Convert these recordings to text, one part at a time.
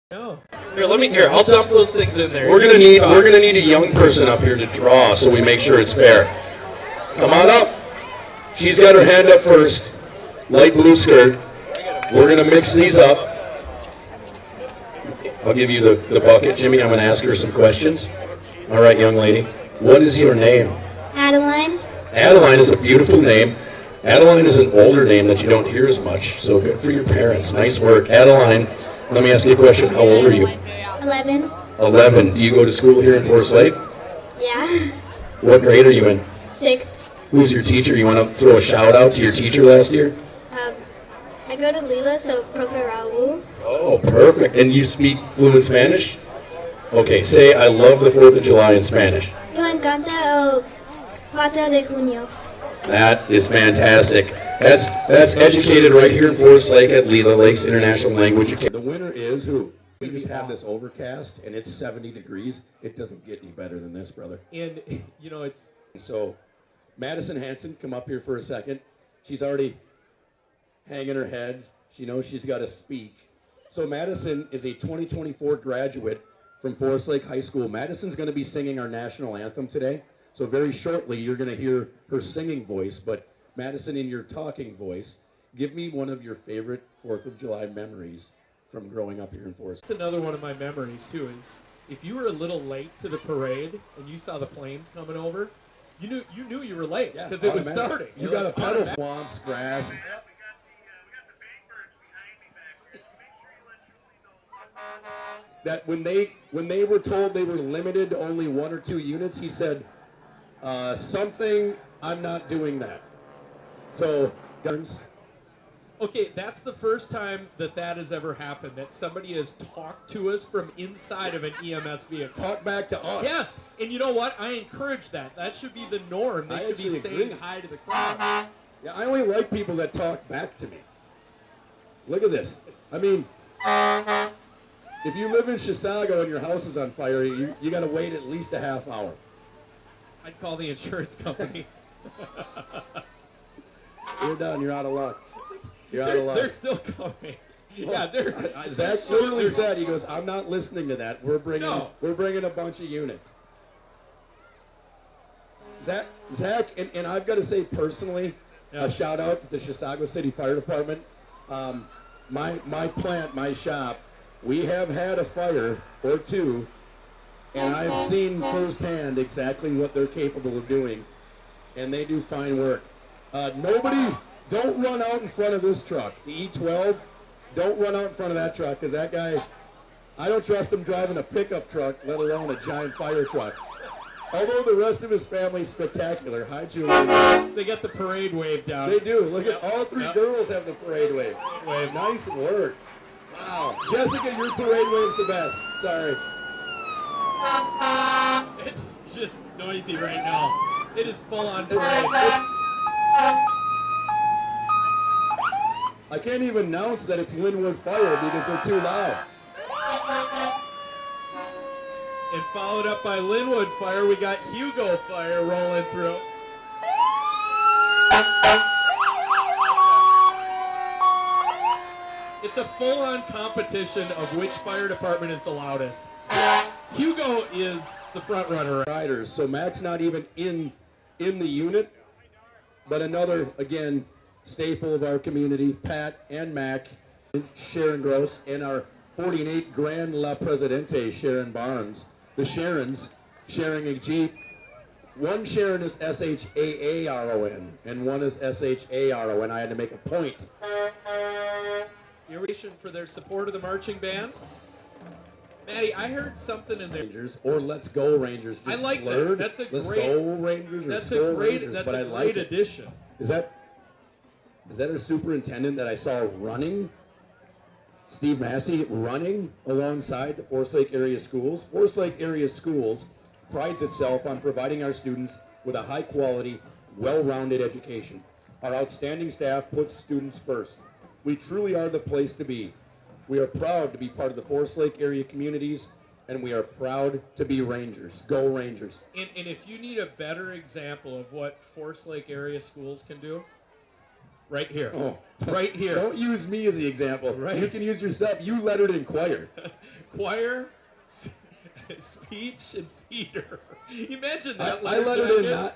No. Here, I'll dump those things in there. We're gonna need a young person up here to draw so we make sure it's fair. Come on up. She's got her hand up first. Light blue skirt. We're gonna mix these up. I'll give you the bucket, Jimmy. I'm gonna ask her some questions. All right, young lady. What is your name? Adeline. Adeline is a beautiful name. Adeline is an older name that you don't hear as much, so good for your parents. Nice work. Adeline, let me ask you a question. How old are you? 11. 11. Do you go to school here in Forest Lake? Yeah. What grade are you in? 6th. Who's your teacher? You want to throw a shout out to your teacher last year? I go to Lila, so Profe Raul. Oh, perfect. And you speak fluent Spanish? Okay, say I love the 4th of July in Spanish. Me encanta el 4 de junio. That is fantastic. That's educated right here in Forest Lake at Lila Lakes International Language Academy. The winner is who? We just have this overcast and it's 70 degrees. It doesn't get any better than this, brother. And, it's... So, Madison Hanson, come up here for a second. She's already hanging her head. She knows she's got to speak. So Madison is a 2024 graduate from Forest Lake High School. Madison's going to be singing our national anthem today. So very shortly, you're going to hear her singing voice. But Madison, in your talking voice, give me one of your favorite 4th of July memories from growing up here in Forest. That's another one of my memories, too, is if you were a little late to the parade and you saw the planes coming over, you knew you were late because it was starting. You got a pedal swamps, grass. That when they were told they were limited to only 1 or 2 units, he said, something, I'm not doing that. So, guns. Okay, that's the first time that has ever happened, that somebody has talked to us from inside of an EMS vehicle. Talk back to us. Yes, and you know what? I encourage that. That should be the norm. They should be saying hi to the crowd. Yeah, I only like people that talk back to me. Look at this. I mean, if you live in Chisago and your house is on fire, you got to wait at least a half hour. I'd call the insurance company. You're done. You're out of luck. You're out of luck. They're still coming. Well, yeah, Zach literally said, he goes, I'm not listening to that. We're bringing a bunch of units. Zach, and I've got to say personally, a shout out to the Chisago City Fire Department. My plant, my shop, we have had a fire or two, and I've seen firsthand exactly what they're capable of doing, and they do fine work. Don't run out in front of this truck, the E12. Don't run out in front of that truck, because that guy, I don't trust him driving a pickup truck, let alone a giant fire truck. Although the rest of his family's spectacular. Hi, Julie. They got the parade wave down. They do. Look at all 3 girls have the parade wave. Nice work. Wow. Jessica, your parade wave's the best. Sorry. It's just noisy right now. It is full on parade. I can't even announce that it's Linwood Fire because they're too loud. And followed up by Linwood Fire, we got Hugo Fire rolling through. It's a full-on competition of which fire department is the loudest. Hugo is the front runner. Riders. So Mac's not even in the unit, but another, again, staple of our community, Pat and Mac, Sharon Gross, and our 48 Grand La Presidente, Sharon Barnes. The Sharons sharing a Jeep. One Sharon is S-H-A-A-R-O-N, and one is S-H-A-R-O-N. I had to make a point. Irrigation for their support of the marching band. Maddie, I heard something in there. Rangers, or Let's Go Rangers. Just I like slurred. that. That's a Let's great. Go Rangers or That's Still a great. Rangers, That's but a I great like it. addition. Is that a superintendent that I saw running? Steve Massey running alongside the Forest Lake area schools. Forest Lake area schools prides itself on providing our students with a high quality, well-rounded education. Our outstanding staff puts students first. We truly are the place to be. We are proud to be part of the Forest Lake area communities, and we are proud to be Rangers. Go Rangers. And if you need a better example of what Forest Lake area schools can do, right here. Oh, right here. Don't use me as the example. Right. You can use yourself. You lettered in choir. choir, speech, and theater. Imagine that.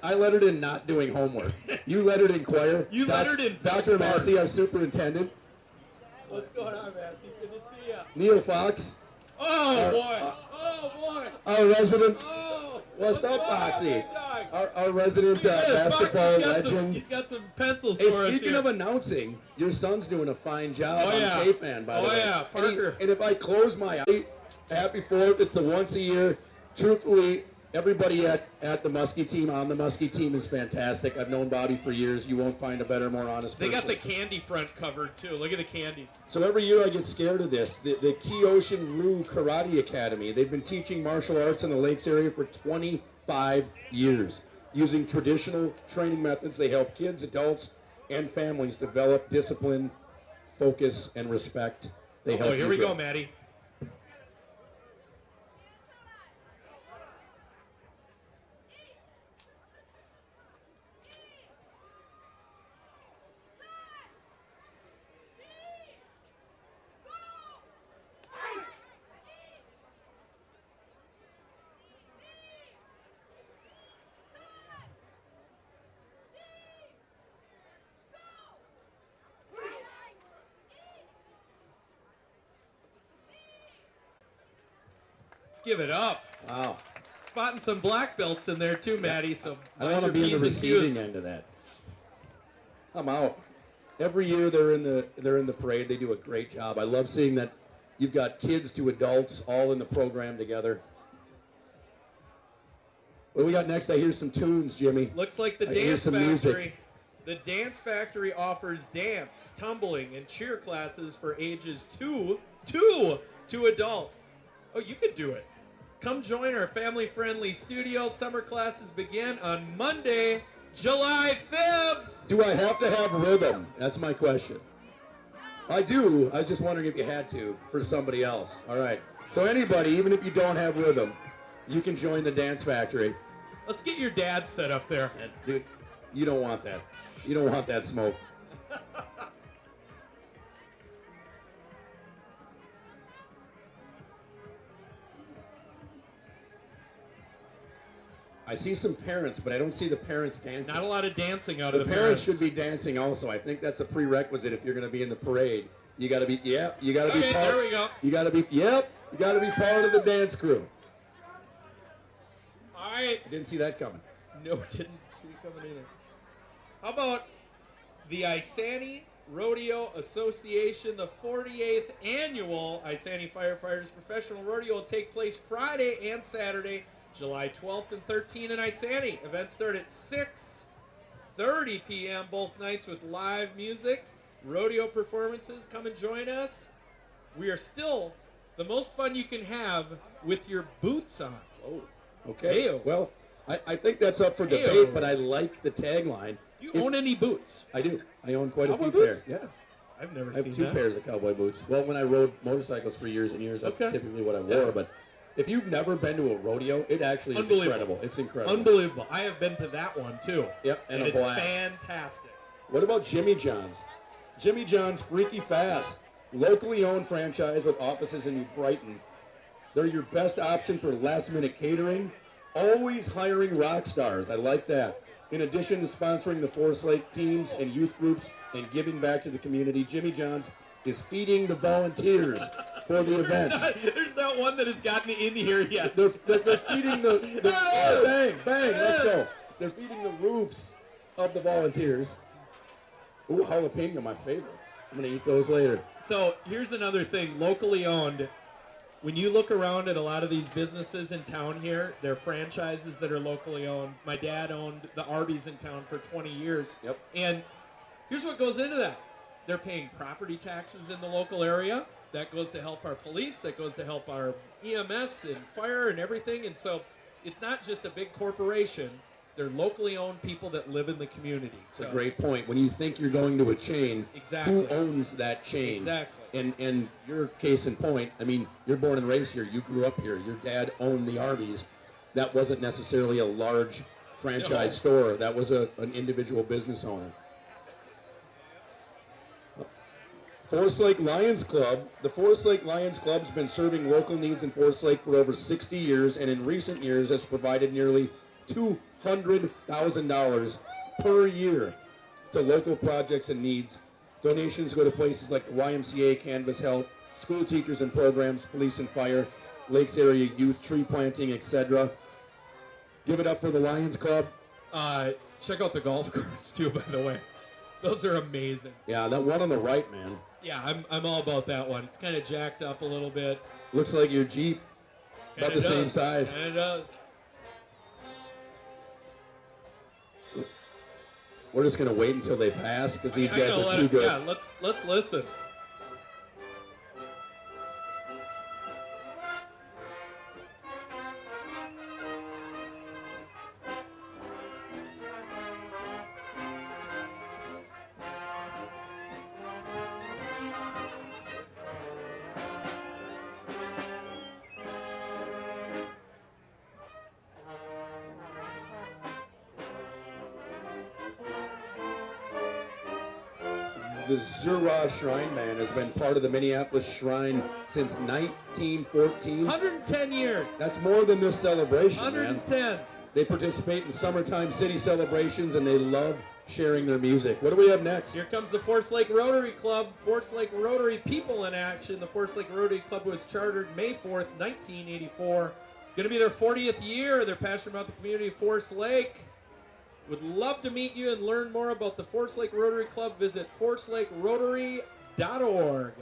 I lettered in not doing homework. You lettered in choir. You lettered in Dr. Massey, our superintendent. What's going on, Massey? Good to see ya. Neil Fox. Oh, boy. Our resident. Oh, what's up, Foxy? Dog? Our resident basketball legend. He's got some pencils Hey, for us speaking here. of announcing, your son's doing a fine job on K-Fan, by the way. Oh, yeah, Parker. And if I close my eye, happy 4th, it's the once a year. Truthfully, everybody at the Muskie team, on the Muskie team, is fantastic. I've known Bobby for years. You won't find a better, more honest person. They got the candy front covered, too. Look at the candy. So every year I get scared of this. The Kyoshi Ryu Karate Academy, they've been teaching martial arts in the Lakes area for 25 years. Using traditional training methods, they help kids, adults, and families develop discipline, focus, and respect. They help here we go, Maddie. Give it up. Wow. Spotting some black belts in there too, Maddie. So I don't want to be in the receiving end of that. I'm out. Every year they're in the parade. They do a great job. I love seeing that you've got kids to adults all in the program together. What do we got next? I hear some tunes, Jimmy. Looks like the Dance Factory. The Dance Factory offers dance, tumbling, and cheer classes for ages 2 to adult. Oh, you could do it. Come join our family-friendly studio. Summer classes begin on Monday, July 5th. Do I have to have rhythm? That's my question. I do. I was just wondering if you had to for somebody else. All right. So anybody, even if you don't have rhythm, you can join the Dance Factory. Let's get your dad set up there. Dude, you don't want that. You don't want that smoke. I see some parents, but I don't see the parents dancing. Not a lot of dancing out of the parents. Should be dancing also. I think that's a prerequisite if you're going to be in the parade. You got to be, you got to be part. There we go. You got to be, you got to be part of the dance crew. All right. I didn't see that coming. No, didn't see it coming either. How about the Isani Rodeo Association? The 48th annual Isani Firefighters Professional Rodeo will take place Friday and Saturday, July 12th and 13th in Isani. Events start at 6:30 p.m. both nights with live music, rodeo performances. Come and join us. We are still the most fun you can have with your boots on. Oh, okay. Hey-o. Well, I think that's up for debate, but I like the tagline. Do you own any boots? I do. I own quite a few boots? pairs. Yeah. I've never I have seen two that. pairs of cowboy boots. Well, when I rode motorcycles for years and years, that's typically what I wore. But if you've never been to a rodeo, it actually is incredible. It's incredible. Unbelievable. I have been to that one, too. Yep, and a it's blast. fantastic. What about Jimmy John's? Jimmy John's Freaky Fast, locally owned franchise with offices in New Brighton. They're your best option for last-minute catering. Always hiring rock stars. I like that. In addition to sponsoring the Forest Lake teams and youth groups and giving back to the community, Jimmy John's is feeding the volunteers for the events. There's not one that has gotten in here yet. They're feeding the bang, let's go. They're feeding the roofs of the volunteers. Ooh, jalapeno, my favorite. I'm going to eat those later. So here's another thing, locally owned. When you look around at a lot of these businesses in town here, they're franchises that are locally owned. My dad owned the Arby's in town for 20 years. Yep. And here's what goes into that. They're paying property taxes in the local area. That goes to help our police. That goes to help our EMS and fire and everything. And so it's not just a big corporation. They're locally owned people that live in the community. It's a great point. When you think you're going to a chain, who owns that chain? Exactly. And your case in point, I mean, you're born and raised here. You grew up here. Your dad owned the Arby's. That wasn't necessarily a large franchise store. That was an individual business owner. Forest Lake Lions Club. The Forest Lake Lions Club has been serving local needs in Forest Lake for over 60 years, and in recent years has provided nearly $200,000 per year to local projects and needs. Donations go to places like the YMCA, Canvas Health, school teachers and programs, police and fire, Lakes area youth, tree planting, etc. Give it up for the Lions Club. Check out the golf carts too, by the way. Those are amazing. Yeah, that one on the right, man. Yeah, I'm all about that one. It's kind of jacked up a little bit. Looks like your Jeep. About the same size. And it does. We're just gonna wait until they pass because these guys are too good. Yeah, let's listen. The Zura Shrine Band has been part of the Minneapolis Shrine since 1914. 110 years. That's more than this celebration, 110. man. They participate in summertime city celebrations, and they love sharing their music. What do we have next? Here comes the Forest Lake Rotary Club. Forest Lake Rotary People in Action. The Forest Lake Rotary Club was chartered May 4th, 1984. Going to be their 40th year. They're passionate about the community of Forest Lake. Would love to meet you and learn more about the Forest Lake Rotary Club. Visit forestlakerotary.org.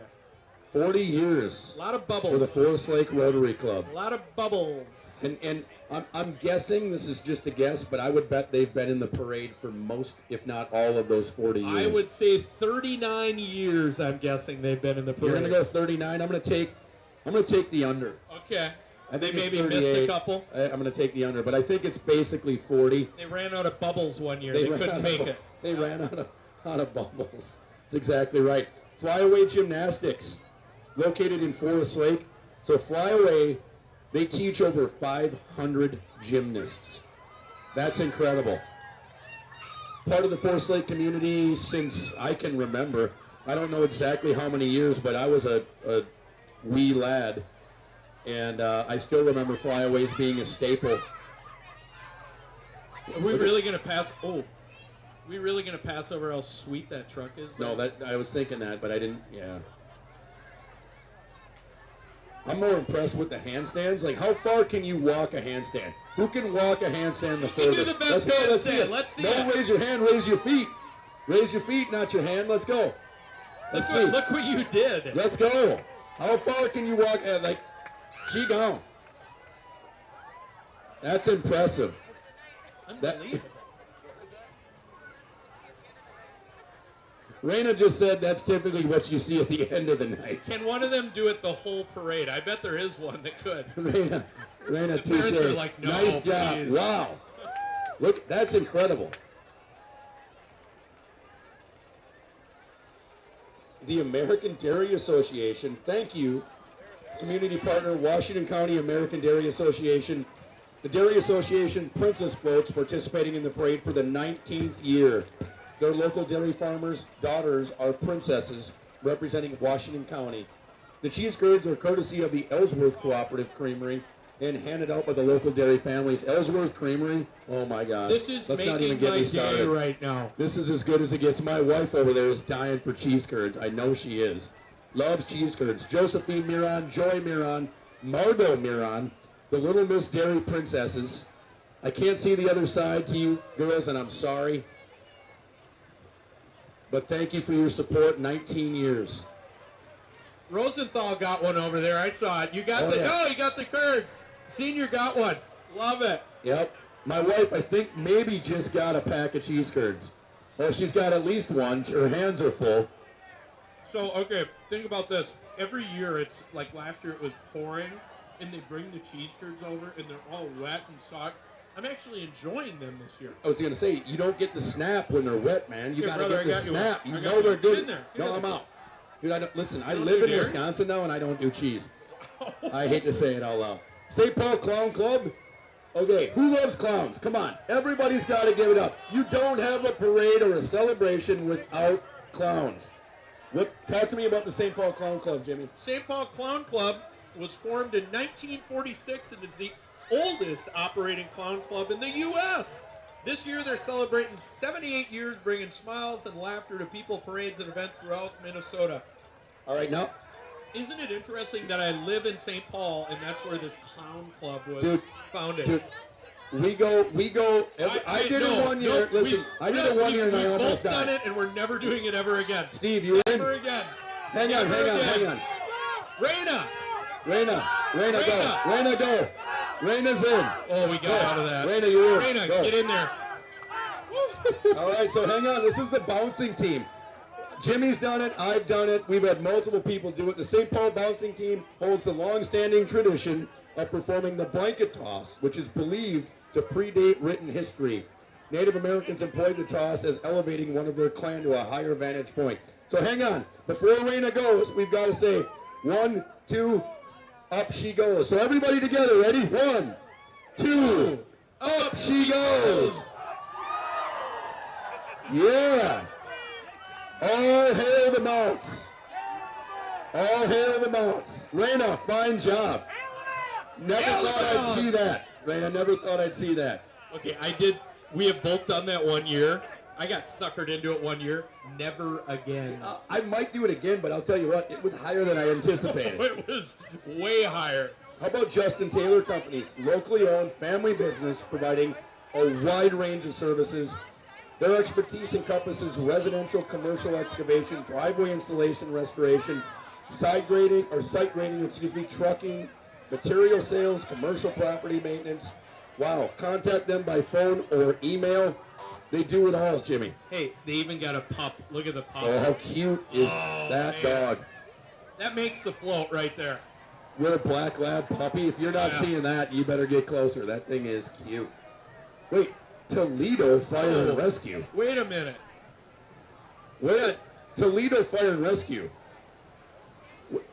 40 years. A lot of bubbles. For the Forest Lake Rotary Club. A lot of bubbles. And I'm guessing, this is just a guess, but I would bet they've been in the parade for most, if not all, of those 40 years. I would say 39 years, I'm guessing they've been in the parade. You're going to go 39. I'm going to take the under. Okay. I think they it's maybe 38. missed a couple. I'm going to take the under, but I think it's basically 40. They ran out of bubbles one year. They couldn't make it. They ran out of bubbles. That's exactly right. Flyaway Gymnastics, located in Forest Lake. So Flyaway, they teach over 500 gymnasts. That's incredible. Part of the Forest Lake community since I can remember. I don't know exactly how many years, but I was a wee lad. And I still remember Flyaways being a staple. Are we really going to pass? Oh, we really going to pass over how sweet that truck is? No, I was thinking that, but I didn't. Yeah. I'm more impressed with the handstands. Like, how far can you walk a handstand? Who can walk a handstand the furthest? Do the best handstand. Let's see it. Let's see Don't it. raise your hand. Raise your feet. Raise your feet, not your hand. Let's go. Let's see. Look what you did. Let's go. How far can you walk? She gone. That's impressive. Unbelievable. Raina just said that's typically what you see at the end of the night. Can one of them do it the whole parade? I bet there is one that could. Raina, The parents touche. are like, no, Nice job. please. Wow. Look, that's incredible. The American Dairy Association, thank you. Community partner, Washington County American Dairy Association. The Dairy Association Princess Floats participating in the parade for the 19th year. Their local dairy farmers' daughters are princesses representing Washington County. The cheese curds are courtesy of the Ellsworth Cooperative Creamery and handed out by the local dairy families. Ellsworth Creamery, oh my gosh. This is Let's not making even get my me day started. right now. This is as good as it gets. My wife over there is dying for cheese curds. I know she is. Loves cheese curds. Josephine Miron, Joy Miron, Margot Miron, the Little Miss Dairy Princesses. I can't see the other side to you girls, and I'm sorry. But thank you for your support, 19 years. Rosenthal got one over there. I saw it. You got you got the curds. Senior got one. Love it. Yep. My wife, I think, maybe just got a pack of cheese curds. Well, she's got at least one. Her hands are full. So, okay, think about this. Every year, it's like last year it was pouring, and they bring the cheese curds over, and they're all wet and socked. I'm actually enjoying them this year. I was going to say, you don't get the snap when they're wet, man. You got to get the snap. You I know got they're you. good. In there. No, I'm out. Dude, listen, I don't live do in dairy? Wisconsin now, and I don't do cheese. I hate to say it out loud. St. Paul Clown Club. Okay, who loves clowns? Come on. Everybody's got to give it up. You don't have a parade or a celebration without clowns. Talk to me about the St. Paul Clown Club, Jimmy. St. Paul Clown Club was formed in 1946 and is the oldest operating clown club in the U.S. This year they're celebrating 78 years, bringing smiles and laughter to people, parades, and events throughout Minnesota. All right, now. Isn't it interesting that I live in St. Paul and that's where this clown club was founded? Dude, we go. I did it 1 year. Listen, I did it 1 year and I almost died. We've both done it and we're never doing it ever again. Steve, you in? Never again. Hang on. Raina, go. Raina, go. Raina's in. Oh, we got out of that. Raina, you're in. Raina, go. get in there. All right, so hang on. This is the bouncing team. Jimmy's done it. I've done it. We've had multiple people do it. The St. Paul bouncing team holds the long-standing tradition of performing the blanket toss, which is believed to predate written history. Native Americans employed the toss as elevating one of their clan to a higher vantage point. So hang on. Before Raina goes, we've got to say 1, 2, up she goes. So everybody together, ready? 1, 2, up she goes. Yeah. All hail the mounts. All hail the mounts. Raina, fine job. Never thought I'd see that. Raina, never thought I'd see that. Okay, we have both done that 1 year. I got suckered into it 1 year. Never again. I might do it again, but I'll tell you what, it was higher than I anticipated. It was way higher. How about Justin Taylor Companies? Locally owned family business providing a wide range of services. Their expertise encompasses residential, commercial excavation, driveway installation, restoration, site grading, trucking, material sales, commercial property maintenance. Wow, contact them by phone or email. They do it all, Jimmy. Hey, they even got a pup. Look at the pup. Oh, how cute is that dog? That makes the float right there. We're a black lab puppy. If you're not seeing that, you better get closer. That thing is cute. Wait, Toledo Fire and Rescue. Wait a minute. Toledo Fire and Rescue.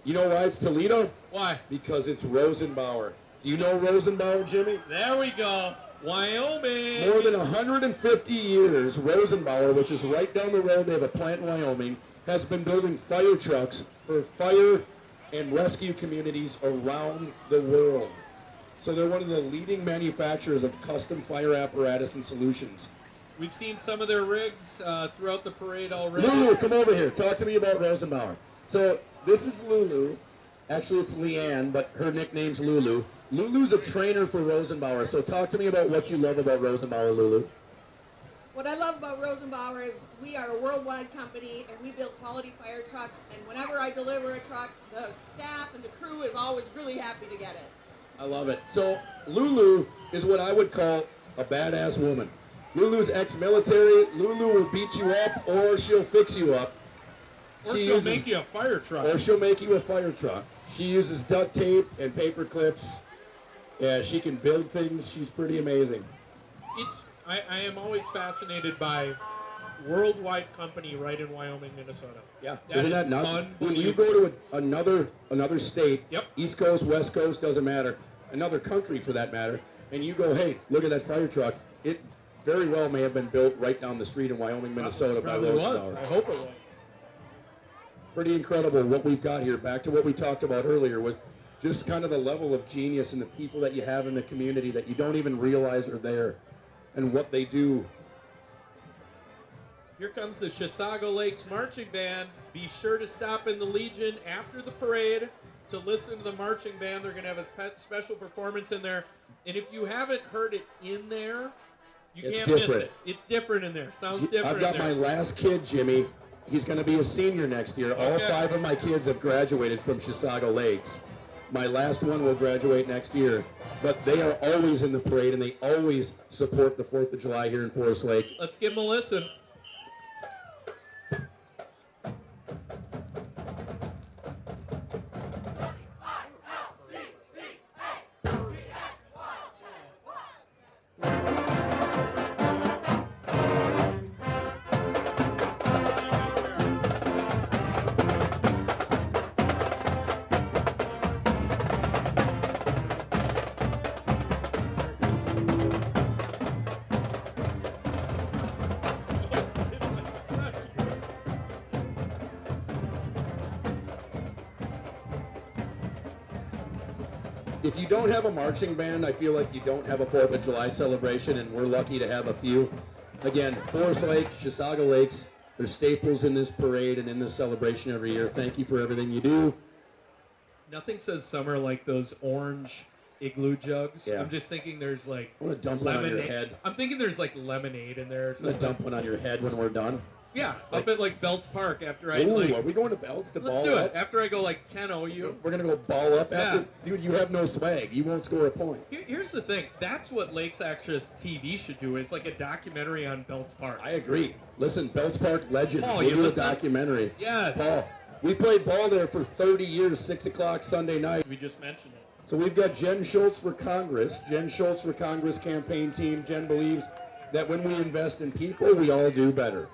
You know why it's Toledo? Why? Because it's Rosenbauer. Do you know Rosenbauer, Jimmy? There we go. Wyoming. More than 150 years, Rosenbauer, which is right down the road, they have a plant in Wyoming, has been building fire trucks for fire and rescue communities around the world. So they're one of the leading manufacturers of custom fire apparatus and solutions. We've seen some of their rigs throughout the parade already. Lulu, come over here. Talk to me about Rosenbauer. So this is Lulu. Actually, it's Leanne, but her nickname's Lulu. Lulu's a trainer for Rosenbauer. So talk to me about what you love about Rosenbauer, Lulu. What I love about Rosenbauer is we are a worldwide company and we build quality fire trucks. And whenever I deliver a truck, the staff and the crew is always really happy to get it. I love it. So Lulu is what I would call a badass woman. Lulu's ex-military. Lulu will beat you up or she'll fix you up. Or she'll make you a fire truck. Or she'll make you a fire truck. She uses duct tape and paper clips. Yeah, she can build things. She's pretty amazing. I am always fascinated by worldwide company right in Wyoming, Minnesota. Yeah, isn't that nuts? When you go to another state, East Coast, West Coast, doesn't matter, another country for that matter, and you go, hey, look at that fire truck. It very well may have been built right down the street in Wyoming, Minnesota by Rosenbauer. I hope it was. Pretty incredible what we've got here. Back to what we talked about earlier with just kind of the level of genius and the people that you have in the community that you don't even realize are there and what they do. Here comes the Chisago Lakes Marching Band. Be sure to stop in the Legion after the parade to listen to the marching band. They're going to have a special performance in there. And if you haven't heard it in there, you can't miss it. It's different in there. Sounds different. I've got my last kid, Jimmy. He's going to be a senior next year. All 5 of my kids have graduated from Chisago Lakes. My last one will graduate next year. But they are always in the parade, and they always support the 4th of July here in Forest Lake. Let's give them a listen. if you don't have a marching band, I feel like you don't have a 4th of July celebration, and we're lucky to have a few. Again, Forest Lake, Chisago Lakes, they're staples in this parade and in this celebration every year. Thank you for everything you do. Nothing says summer like those orange igloo jugs. Yeah. I'm just thinking there's like I want to dump one on your lemonade. head. I'm thinking there's like lemonade in there. Or I'm going something. to dump one on your head when we're done. Yeah, up at like Belts Park after I Ooh, like. are we going to Belts to Let's ball do it. up? After I go like 10-0 you. We're going to go ball up after? Yeah. Dude, you have no swag. You won't score a point. Here's the thing. That's what Lakes Access TV should do. It's like a documentary on Belts Park. I agree. Listen, Belts Park legends. Paul, We'll you do a listen? documentary. Yes. Paul, we played ball there for 30 years, 6 o'clock Sunday night. We just mentioned it. So we've got Jen Schultz for Congress. Jen Schultz for Congress campaign team. Jen believes that when we invest in people, we all do better.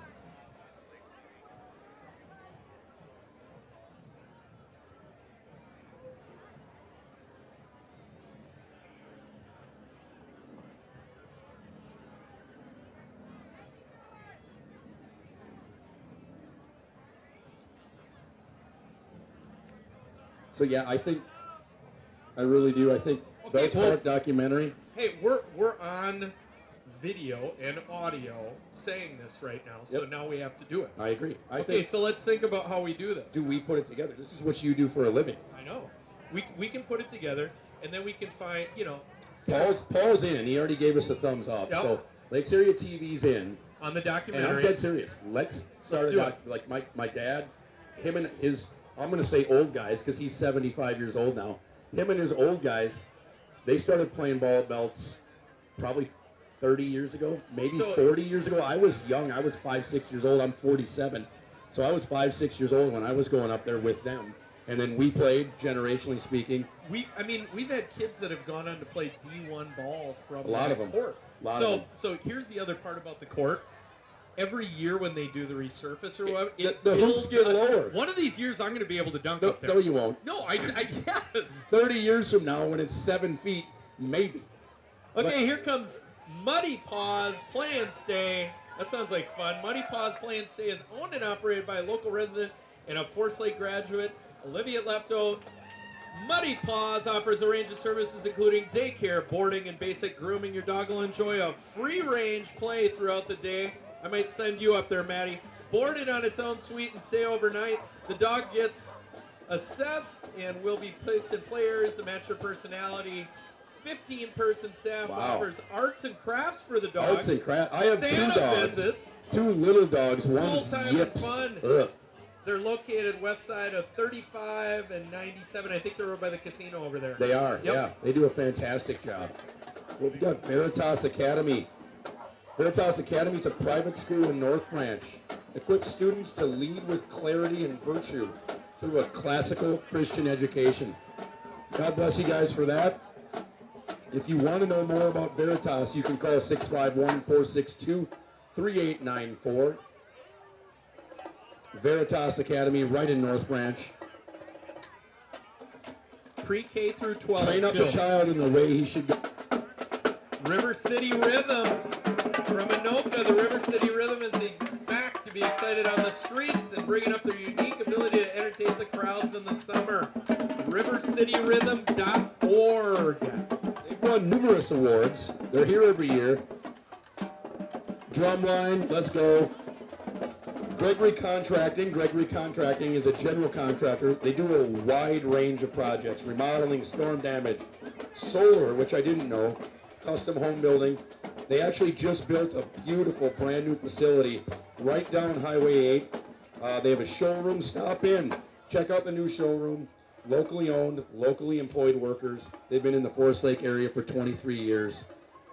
So yeah, I really do. I think Okay, Belts well- Park documentary. Hey, we're on video and audio saying this right now, so Yep. now we have to do it. I agree. I Okay, think so let's think about how we do this. do we put it together? This is what you do for a living. I know. We can put it together, and then we can find, Paul's in. He already gave us a thumbs up. Yep. So Lakes Area TV's in. on the And I'm documentary. dead serious. Let's start Let's a do doc. Like my dad, him and his, I'm going to say old guys because he's 75 years old now. Him and his old guys, they started playing ball at Belts probably 30 years ago, maybe So- 40 years ago. I was young. I was 5, 6 years old. I'm 47. So I was 5, 6 years old when I was going up there with them. And then we played, generationally speaking. We've had kids that have gone on to play D1 ball from A lot the of 'em. court. A lot of 'em. So here's the other part about the court. Every year when they do the resurface or whatever, The hoops builds get up. lower. One of these years, I'm going to be able to dunk No, up there. no, you won't. No, I yes. 30 years from now, when it's 7 feet, maybe. Okay, here comes Muddy Paws Play and Stay. That sounds like fun. Muddy Paws Play and Stay is owned and operated by a local resident and a Forest Lake graduate, Olivia Lepto. Muddy Paws offers a range of services including daycare, boarding, and basic grooming. Your dog will enjoy a free-range play throughout the day. I might send you up there, Maddie. Boarded on its own suite and stay overnight. The dog gets assessed and will be placed in play areas to match your personality. 15-person staff Wow. offers arts and crafts for the dogs. Arts and crafts. I have Santa two dogs. Visits. 2 little dogs. One's Full-time yips. fun. Ugh. They're located west side of 35 and 97. I think they're over by the casino over there. They are, Yep. yeah. They do a fantastic job. Well, we've got Veritas Academy. Veritas Academy is a private school in North Branch. Equips students to lead with clarity and virtue through a classical Christian education. God bless you guys for that. If you want to know more about Veritas, you can call 651-462-3894. Veritas Academy, right in North Branch. Pre-K through 12. Train up too. a child in the way he should go. River City Rhythm from Anoka. The River City Rhythm is back to be excited on the streets and bringing up their unique ability to entertain the crowds in the summer. RiverCityRhythm.org. They've won numerous awards. They're here every year. Drumline, let's go. Gregory Contracting. Gregory Contracting is a general contractor. They do a wide range of projects. Remodeling, storm damage, solar, which I didn't know, custom home building. They actually just built a beautiful brand new facility right down Highway 8. They have a showroom. Stop in. Check out the new showroom. Locally owned, locally employed workers. They've been in the Forest Lake area for 23 years.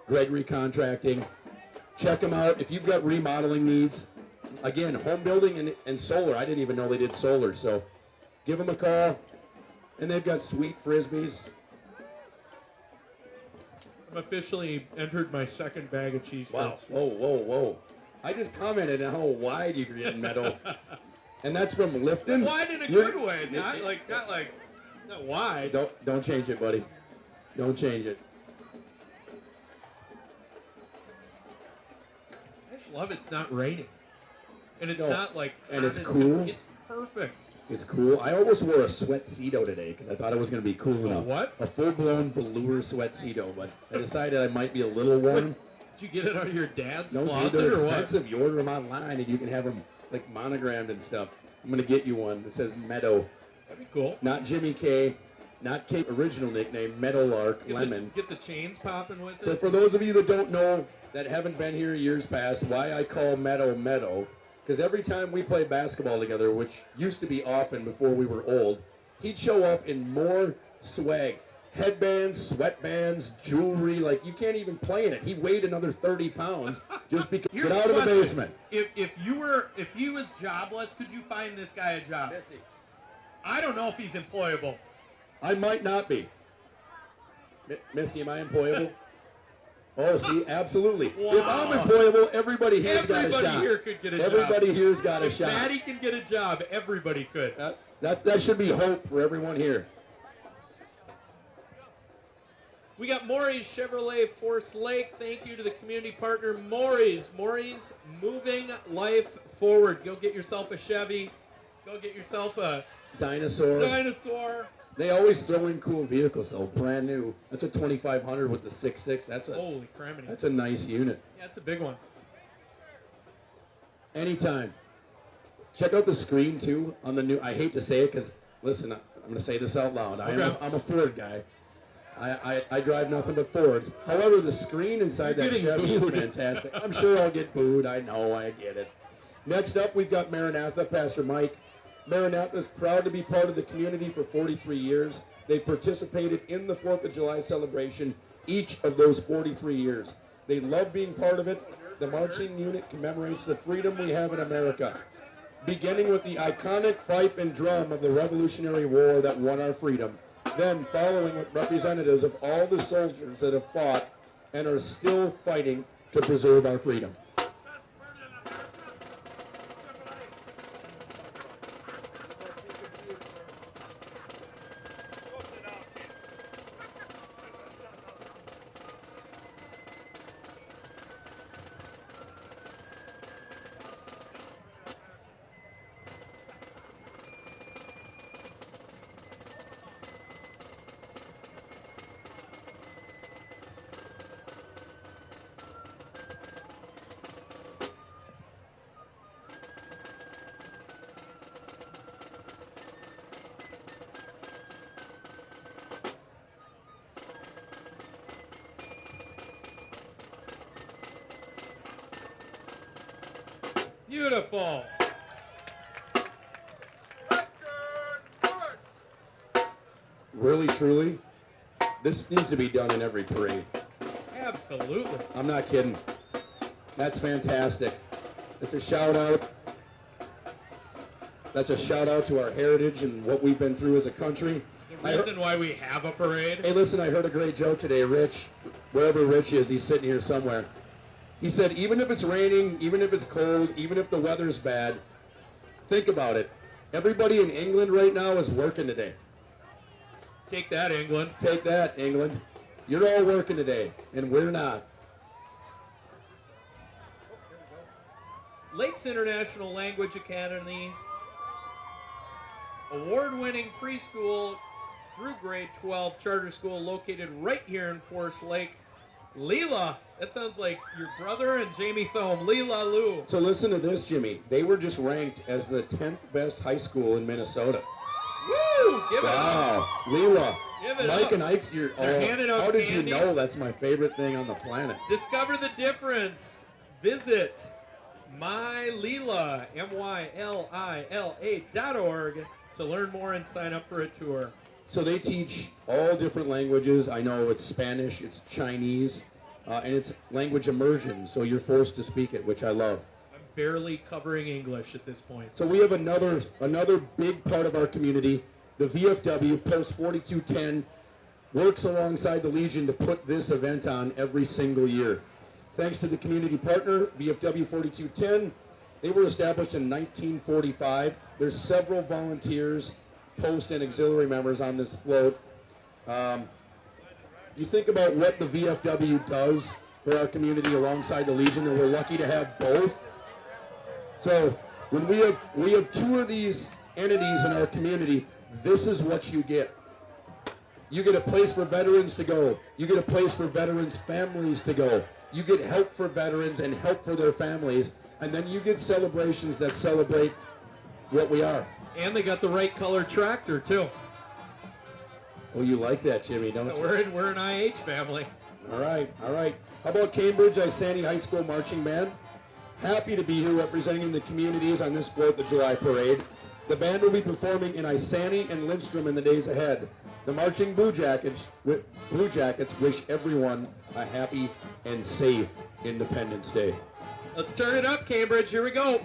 Gregory Contracting. Check them out. If you've got remodeling needs, again, home building and solar. I didn't even know they did solar, so give them a call. And they've got sweet Frisbees. I'm officially entered my second bag of cheese Wow. curds. Whoa, whoa, whoa. I just commented on how wide you can get in metal. And that's from Lifton. Wide in a You're- good way, not wide. Don't change it, buddy. Don't change it. I just love it's not raining. And it's No. not like And hot it's as- cool. It's perfect. It's cool. I almost wore a sweat-cedo today because I thought it was going to be cool enough. What? A full-blown velour sweat-cedo, but I decided I might be a little warm. Did you get it out of your dad's No, dude, closet they're or what? expensive. You order them online and you can have them like monogrammed and stuff. I'm going to get you one that says Meadow. That'd be cool. Not Jimmy K, not Kate's original nickname, Meadowlark Lemon. Get the chains popping with it. So for those of you that don't know, that haven't been here years past, why I call Meadow, because every time we play basketball together, which used to be often before we were old, he'd show up in more swag. Headbands, sweatbands, jewelry, like you can't even play in it. He weighed another 30 pounds just because. Get out of the basement. If he was jobless, could you find this guy a job? Missy. I don't know if he's employable. I might not be. Missy, am I employable? Oh, see, absolutely. Wow. If I'm employable, everybody here's got a shot. Everybody here could get a job. Everybody here's got a If shot. Maddie can get a job, everybody could. That should be hope for everyone here. We got Maury's Chevrolet Forest Lake. Thank you to the community partner, Maury's. Maury's moving life forward. Go get yourself a Chevy. Go get yourself a Dinosaur. They always throw in cool vehicles, though. Brand new. That's a 2500 with the 6.6. Holy criminy. That's a nice unit. Yeah, it's a big one. Anytime. Check out the screen, too, on the new. I hate to say it because, listen, I'm going to say this out loud. Okay. I'm a Ford guy. I drive nothing but Fords. However, the screen inside that Chevy is fantastic. I'm sure I'll get booed. I know. I get it. Next up, we've got Maranatha, Pastor Mike. Maranatha is proud to be part of the community for 43 years. They participated in the 4th of July celebration each of those 43 years. They love being part of it. The marching unit commemorates the freedom we have in America, beginning with the iconic fife and drum of the Revolutionary War that won our freedom, then following with representatives of all the soldiers that have fought and are still fighting to preserve our freedom. Beautiful. Really, truly, this needs to be done in every parade. Absolutely. I'm not kidding. That's fantastic. It's a shout out. That's a shout out to our heritage and what we've been through as a country. The reason why we have a parade. Hey, listen, I heard a great joke today. Rich, wherever Rich is, he's sitting here somewhere. He said, even if it's raining, even if it's cold, even if the weather's bad, think about it. Everybody in England right now is working today. Take that, England. Take that, England. You're all working today, and we're not. Lakes International Language Academy, award-winning preschool through grade 12 charter school located right here in Forest Lake. Leela, that sounds like your brother and Jamie Thome. Leela Lou. So listen to this, Jimmy. They were just ranked as the 10th best high school in Minnesota. Woo! Give it up. Wow, Leela. Give it Mike up. and Ike's your. They're handing out how did candy. you know that's my favorite thing on the planet? Discover the difference. Visit myleela, MYLILA.org to learn more and sign up for a tour. So they teach all different languages. I know it's Spanish, it's Chinese, and it's language immersion. So you're forced to speak it, which I love. I'm barely covering English at this point. So we have another big part of our community. The VFW Post 4210 works alongside the Legion to put this event on every single year. Thanks to the community partner, VFW 4210, they were established in 1945. There's several volunteers, post and auxiliary members on this float. You think about what the VFW does for our community alongside the Legion, and we're lucky to have both. So when we have two of these entities in our community, this is what you get. You get a place for veterans to go. You get a place for veterans' families to go. You get help for veterans and help for their families. And then you get celebrations that celebrate what we are. And they got the right color tractor, too. Oh, you like that, Jimmy, don't you? We're an IH family. All right, all right. How about Cambridge Isani High School Marching Band? Happy to be here representing the communities on this 4th of July parade. The band will be performing in Isani and Lindstrom in the days ahead. The Marching Blue Jackets wish everyone a happy and safe Independence Day. Let's turn it up, Cambridge. Here we go.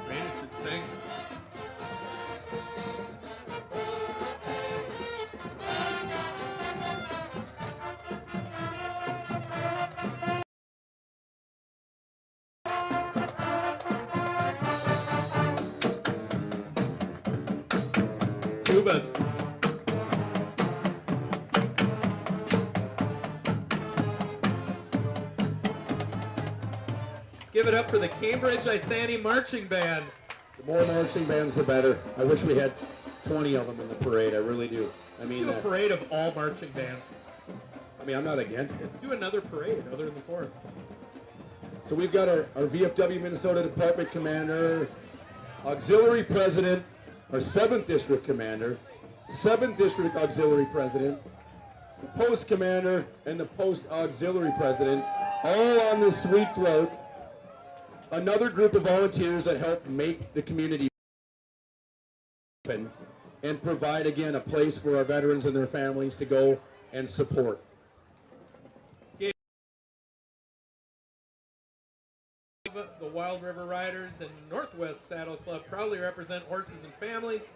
Randy should sing. Tubas. Let's give it up for the Cambridge Isani Marching Band. The more marching bands, the better. I wish we had 20 of them in the parade. I really do. Let's do a parade of all marching bands. I mean, I'm not against it. Let's do another parade other than the 4th. So we've got our VFW Minnesota Department Commander, Auxiliary President, our 7th District Commander, 7th District Auxiliary President, the Post Commander, and the Post Auxiliary President, all on this sweet float. Another group of volunteers that help make the community open and provide, again, a place for our veterans and their families to go and support. The Wild River Riders and Northwest Saddle Club proudly represent horses and families.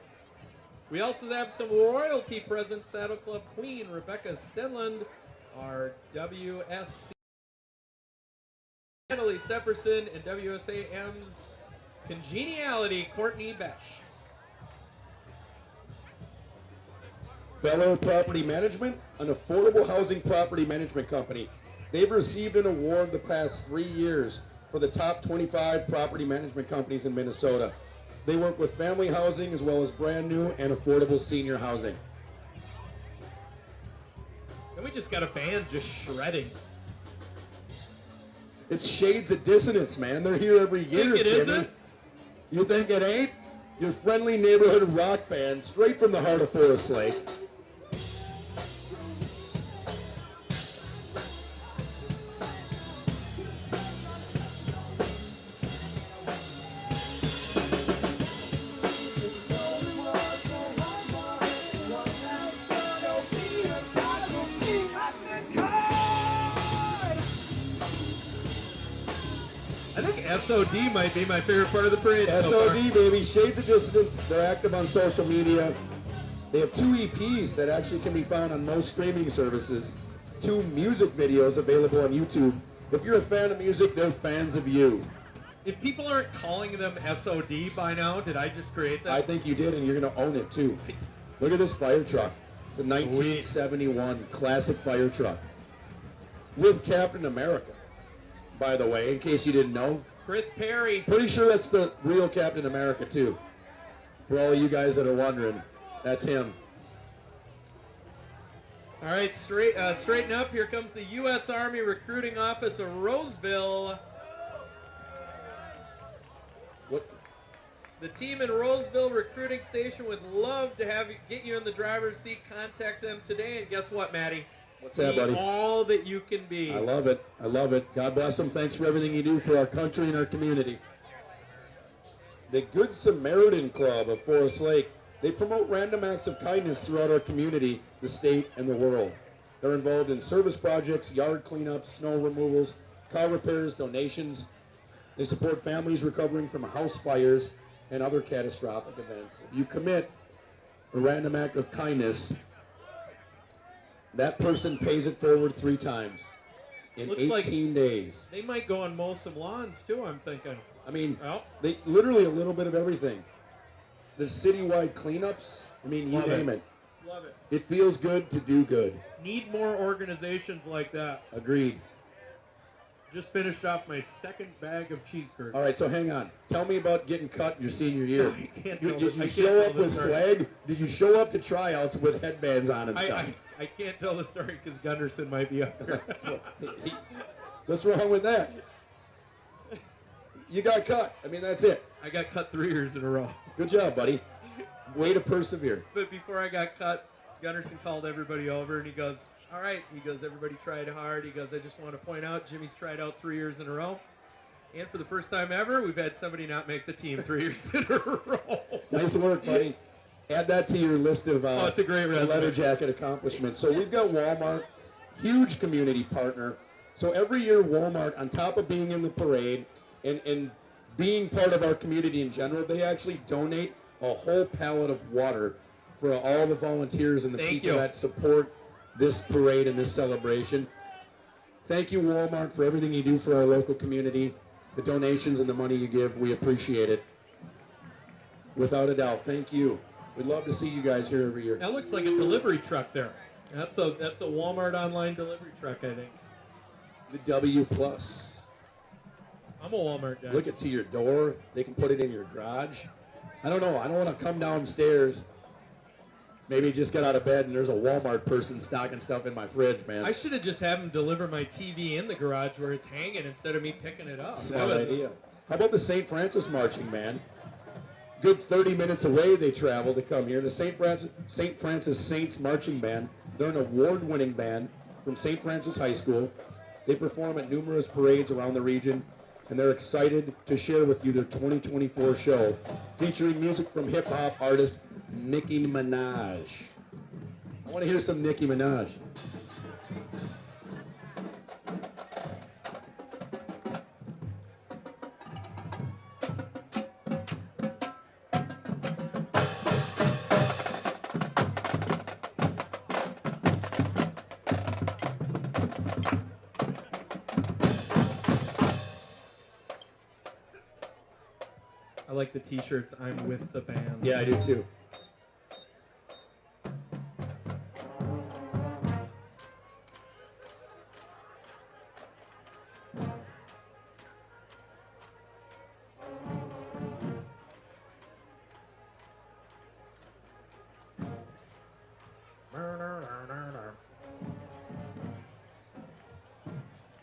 We also have some royalty present. Saddle Club Queen Rebecca Stenland, our WSC Natalie Stefferson, and WSAM's Congeniality Courtney Besh. Fellow Property Management, an affordable housing property management company. They've received an award the past 3 years for the top 25 property management companies in Minnesota. They work with family housing as well as brand new and affordable senior housing. And we just got a band just shredding. It's Shades of Dissonance, man. They're here every year, Think it Jimmy. isn't? You think it ain't? Your friendly neighborhood rock band, straight from the heart of Forest Lake. I think SOD might be my favorite part of the parade. SOD, baby. Shades of Dissonance. They're active on social media. They have 2 EPs that actually can be found on most streaming services. 2 music videos available on YouTube. If you're a fan of music, they're fans of you. If people aren't calling them SOD by now, did I just create that? I think you did, and you're going to own it, too. Look at this fire truck. It's a 1971 classic fire truck. With Captain America, by the way, in case you didn't know. Chris Perry. Pretty sure that's the real Captain America, too. For all of you guys that are wondering, that's him. All right, straighten up. Here comes the U.S. Army Recruiting Office of Roseville. What? The team in Roseville Recruiting Station would love to get you in the driver's seat. Contact them today, and guess what, Maddie? What's that, buddy? Be all that you can be. I love it. I love it. God bless them. Thanks for everything you do for our country and our community. The Good Samaritan Club of Forest Lake. They promote random acts of kindness throughout our community, the state, and the world. They're involved in service projects, yard cleanups, snow removals, car repairs, donations. They support families recovering from house fires and other catastrophic events. If you commit a random act of kindness, that person pays it forward 3 times in Looks 18 days. They might go and mow some lawns, too, I'm thinking. I mean, Well. they literally a little bit of everything. The citywide cleanups, I mean, you Love name it. Love it. It feels good to do good. Need more organizations like that. Agreed. Just finished off my second bag of cheese curds. All right, so hang on. Tell me about getting cut your senior year. Did you I show can't up with swag? Did you show up to tryouts with headbands on and stuff? I can't tell the story because Gunderson might be up there. What's wrong with that? You got cut. I mean, that's it. I got cut 3 years in a row. Good job, buddy. Way to persevere. But before I got cut, Gunderson called everybody over and he goes, all right. He goes, everybody tried hard. He goes, I just want to point out Jimmy's tried out 3 years in a row. And for the first time ever, we've had somebody not make the team 3 years in a row. Nice work, buddy. Add that to your list of it's a great letter jacket accomplishments. So we've got Walmart, huge community partner. So every year Walmart, on top of being in the parade and being part of our community in general, they actually donate a whole pallet of water for all the volunteers and the people that support this parade and this celebration. Thank you, Walmart, for everything you do for our local community, the donations and the money you give. We appreciate it. Without a doubt, thank you. We'd love to see you guys here every year. That looks like a delivery truck there. That's a Walmart online delivery truck, I think. The W Plus. I'm a Walmart guy. Look it to your door. They can put it in your garage. I don't know. I don't want to come downstairs. Maybe just get out of bed and there's a Walmart person stocking stuff in my fridge, man. I should have just had him deliver my TV in the garage where it's hanging instead of me picking it up. Smart idea. How about the St. Francis Marching Band? Good 30 minutes away they travel to come here. The St. Francis Saints Marching Band. They're an award-winning band from St. Francis High School. They perform at numerous parades around the region, and they're excited to share with you their 2024 show featuring music from hip-hop artist Nicki Minaj. I want to hear some Nicki Minaj. I like the t-shirts, I'm with the band. Yeah, I do too.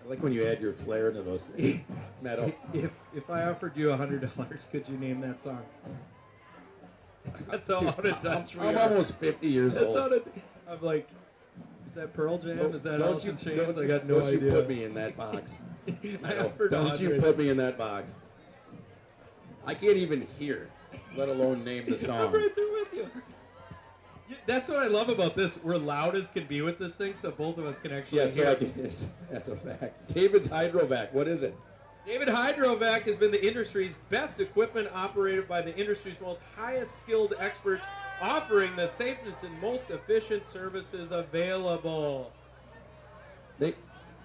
I like when you add your flair into those things. Metal. If I offered you $100, could you name that song? That's how out of touch we I'm are. almost 50 years old. I'm like, is that Pearl Jam? Is that Don't Alice you- in Chains? don't I you- got no don't idea. you put me in that box. I offered Don't you 100. put me in that box. I can't even hear, let alone name the song. I'm right there with you. That's what I love about this. We're loud as can be with this thing, so both of us can actually Yeah, so hear. that's a fact. David's Hydrovac, what is it? David Hydrovac has been the industry's best equipment operated by the industry's most highest skilled experts, offering the safest and most efficient services available.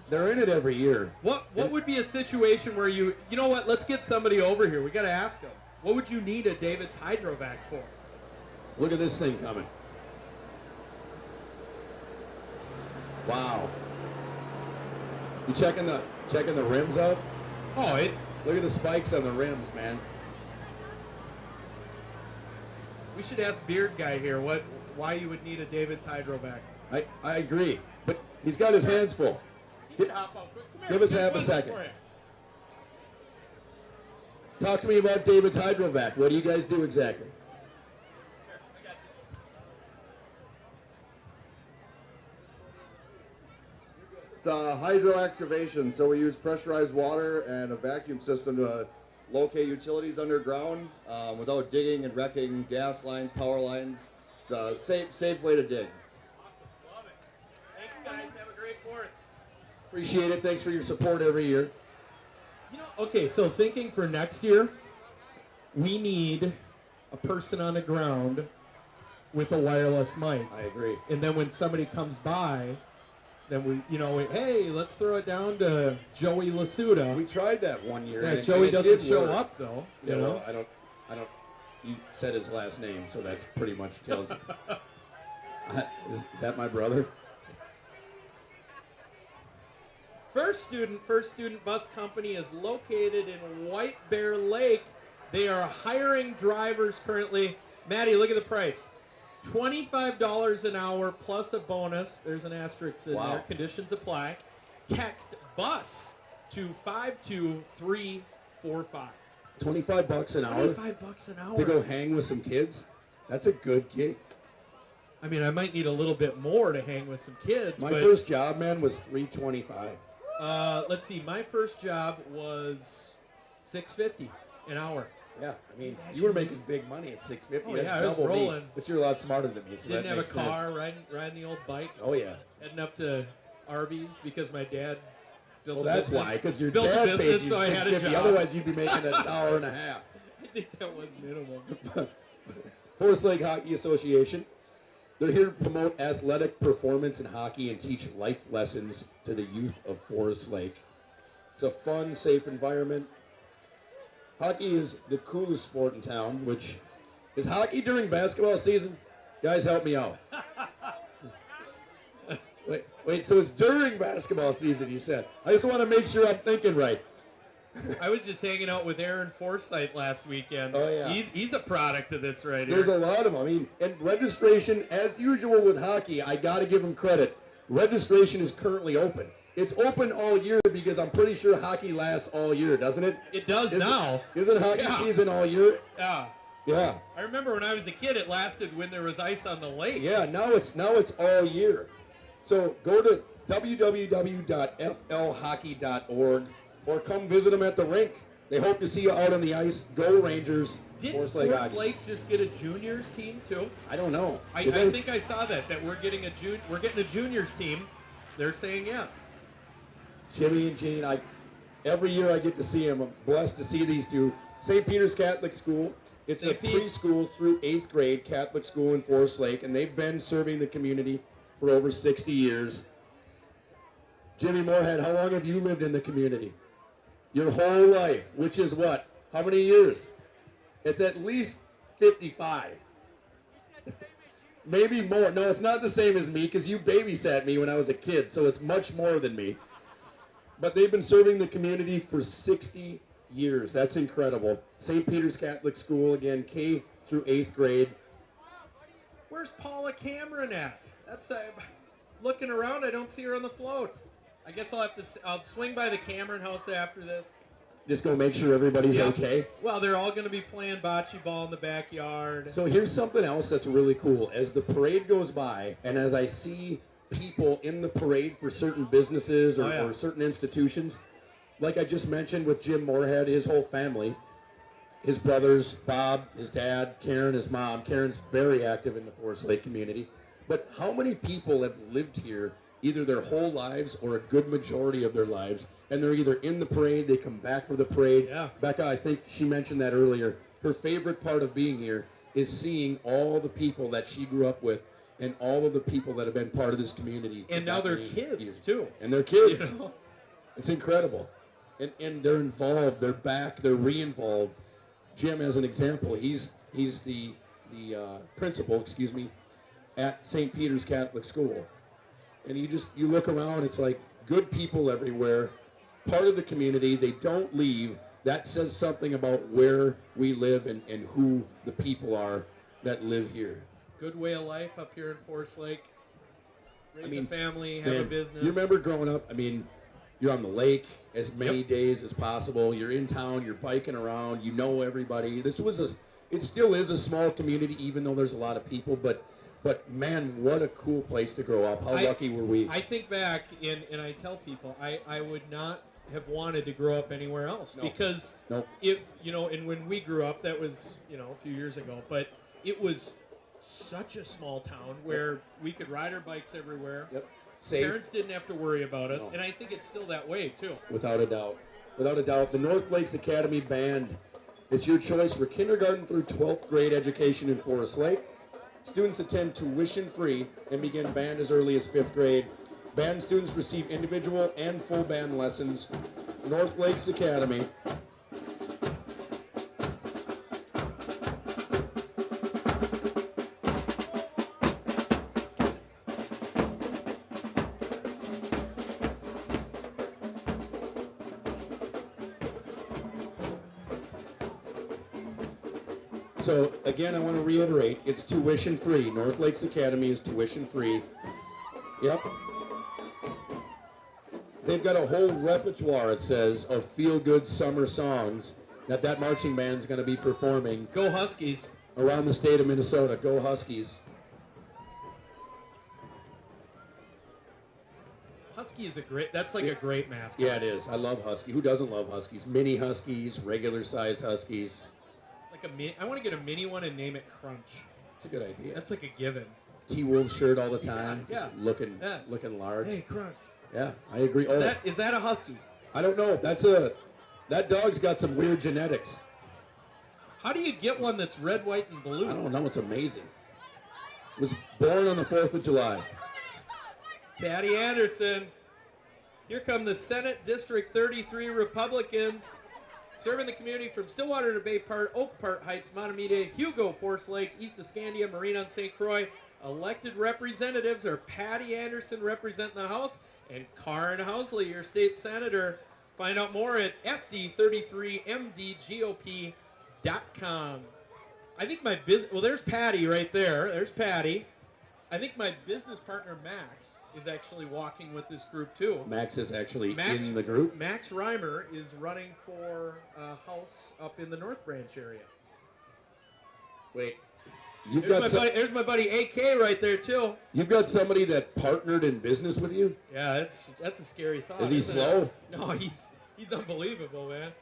They're in it every year. What would be a situation where you know what? Let's get somebody over here. We got to ask them. What would you need a David's Hydrovac for? Look at this thing coming. Wow. You checking the rims out? Oh, it's. Look at the spikes on the rims, man. We should ask Beard Guy here why you would need a David's Hydrovac. I agree, but he's got his hands full. Give us half a second. Talk to me about David's Hydrovac. What do you guys do exactly? It's a hydro excavation, so we use pressurized water and a vacuum system to locate utilities underground without digging and wrecking gas lines, power lines. It's a safe way to dig. Awesome. Love it. Thanks, guys. Have a great 4th. Appreciate it. Thanks for your support every year. You know, okay, so thinking for next year, we need a person on the ground with a wireless mic. I agree. And then when somebody comes by, then hey, let's throw it down to Joey Lasuda. We tried that one year. Yeah, and Joey it doesn't did show work. up though. Yeah, well, I don't. You said his last name, so that's pretty much tells you. Is that my brother? First Student Bus Company is located in White Bear Lake. They are hiring drivers currently. Maddie, look at the price. $25 an hour plus a bonus. There's an asterisk in there. Conditions apply. Text BUS to 52345. $25 an hour. $25 an hour to go hang with some kids. That's a good gig. I mean, I might need a little bit more to hang with some kids. My first job, man, was $3.25. Let's see. My first job was $6.50 an hour. Yeah, I mean, you were making big money at $6.50. Oh, That's yeah, I was double rolling. me, but you're a lot smarter than me, so Didn't that have a makes car, sense. riding the old bike. Oh, yeah. Heading up to Arby's because my dad built Well, a that's business. why, because your Built a dad paid business, you so I had a $6.50. job. Otherwise, you'd be making $1.50. I think that was minimum. Forest Lake Hockey Association. They're here to promote athletic performance in hockey and teach life lessons to the youth of Forest Lake. It's a fun, safe environment. Hockey is the coolest sport in town, which is hockey during basketball season. Guys, help me out. Wait, so it's during basketball season, you said. I just want to make sure I'm thinking right. I was just hanging out with Aaron Forsythe last weekend. Oh, yeah. He's a product of this right There's here. a lot of them. I mean, and registration, as usual with hockey, I got to give them credit. Registration is currently open. It's open all year because I'm pretty sure hockey lasts all year, doesn't it? It does now. Isn't hockey season all year? Yeah. Yeah. I remember when I was a kid, it lasted when there was ice on the lake. Yeah, now it's all year. So go to www.flhockey.org or come visit them at the rink. They hope to see you out on the ice. Go Rangers. Did Forest Forest Lake Lake just get a juniors team too? I don't know. I think I saw that we're getting a juniors team. They're saying yes. Jimmy and Gene, every year I get to see them. I'm blessed to see these two. St. Peter's Catholic School. It's a preschool through 8th grade Catholic school in Forest Lake, and they've been serving the community for over 60 years. Jimmy Moorhead, how long have you lived in the community? Your whole life, which is what? How many years? It's at least 55. Maybe more. No, it's not the same as me because you babysat me when I was a kid, so it's much more than me. But they've been serving the community for 60 years. That's incredible. St. Peter's Catholic School, again, K through 8th grade. Where's Paula Cameron at? That's looking around. I don't see her on the float. I guess I'll swing by the Cameron house after this. Just go make sure everybody's okay. Well, they're all going to be playing bocce ball in the backyard. So here's something else that's really cool. As the parade goes by, and as I see people in the parade for certain businesses or certain institutions, like I just mentioned with Jim Moorhead, his whole family, his brothers, Bob, his dad, Karen, his mom. Karen's very active in the Forest Lake community. But how many people have lived here either their whole lives or a good majority of their lives, and they're either in the parade, they come back for the parade. Yeah. Becca, I think she mentioned that earlier. Her favorite part of being here is seeing all the people that she grew up with and all of the people that have been part of this community. And now they're kids, too. And they're kids. You know? It's incredible. And they're involved. They're back. They're re-involved. Jim, as an example, he's the principal, at St. Peter's Catholic School. And you look around, it's like good people everywhere, part of the community. They don't leave. That says something about where we live and who the people are that live here. Good way of life up here in Forest Lake. Raise a family, have a business. You remember growing up, you're on the lake as many days as possible. You're in town, you're biking around, you know everybody. It still is a small community, even though there's a lot of people, but man, what a cool place to grow up. How lucky were we? I think back, and I tell people, I would not have wanted to grow up anywhere else. Because and when we grew up, that was, a few years ago, but it was such a small town where we could ride our bikes everywhere. Yep. Safe. Parents didn't have to worry about us, and I think it's still that way, too. Without a doubt. Without a doubt. The North Lakes Academy Band is your choice for kindergarten through 12th grade education in Forest Lake. Students attend tuition-free and begin band as early as 5th grade. Band students receive individual and full band lessons. North Lakes Academy. So again, I want to reiterate, it's tuition free. North Lakes Academy is tuition free. Yep. They've got a whole repertoire, it says, of feel-good summer songs that marching band's going to be performing Go Huskies. around the state of Minnesota. Go Huskies. Husky is that's like a great mascot. Yeah, it is. I love Husky. Who doesn't love Huskies? Mini Huskies, regular-sized Huskies. I want to get a mini one and name it Crunch. That's a good idea. That's like a given. T-Wolf shirt all the time. Yeah. Just looking large. Hey, Crunch. Yeah, I agree. Is that a Husky? I don't know. That dog's got some weird genetics. How do you get one that's red, white, and blue? I don't know. It's amazing. It was born on the 4th of July. Patty Anderson. Here come the Senate District 33 Republicans serving the community from Stillwater to Bay Part, Oak Park Heights, Montemita, Hugo, Forest Lake, East of Scandia, Marine on St. Croix. Elected representatives are Patty Anderson representing the House and Karen Housley, your state senator. Find out more at sd33mdgop.com. I think my business, well, there's Patty right there. There's Patty. I think my business partner, Max, is actually walking with this group, too. Max is actually in the group. Max Reimer is running for a house up in the North Branch area. Wait. There's my buddy AK right there, too. You've got somebody that partnered in business with you? Yeah, that's a scary thought. Is he slow? It? No, he's unbelievable, man.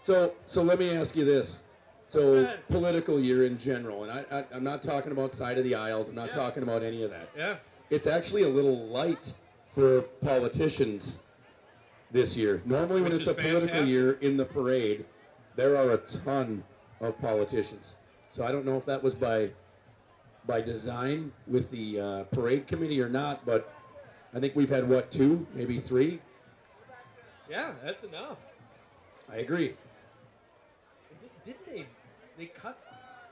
So let me ask you this. So political year in general, and I'm not talking about side of the aisles. I'm not talking about any of that. Yeah. It's actually a little light for politicians this year. Normally when it's a political year in the parade, there are a ton of politicians. So I don't know if that was by design with the parade committee or not, but I think we've had, 2, maybe 3? Yeah, that's enough. I agree. Didn't they cut?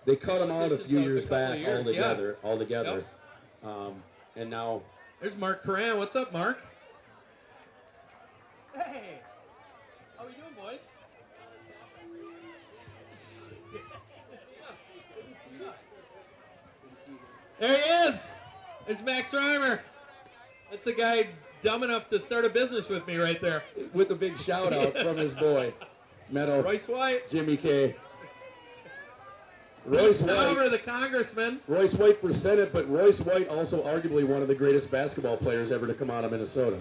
They cut them out a few years back altogether. Yep. And now... There's Mark Coran. What's up, Mark? Hey. How we doing, boys? There he is. There's Max Reimer. That's the guy dumb enough to start a business with me right there. With a big shout out from his boy, Meadow. Royce White. Jimmy K. Royce White. The congressman. Royce White for Senate, but Royce White also arguably one of the greatest basketball players ever to come out of Minnesota.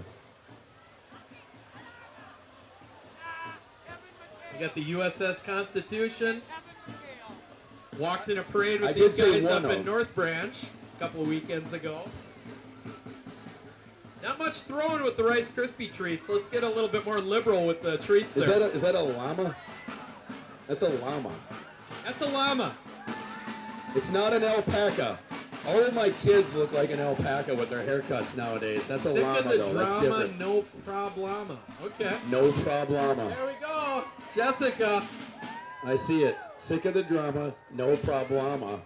We got the USS Constitution. Walked in a parade with these guys up in North Branch a couple of weekends ago. Not much throwing with the Rice Krispie treats. Let's get a little bit more liberal with the treats there. Is that a llama? That's a llama. That's a llama. It's not an alpaca. All of my kids look like an alpaca with their haircuts nowadays. That's a llama, though. Drama, that's different. no problema. Okay. No problema. There we go. Jessica. I see it. Sick of the drama, no problema.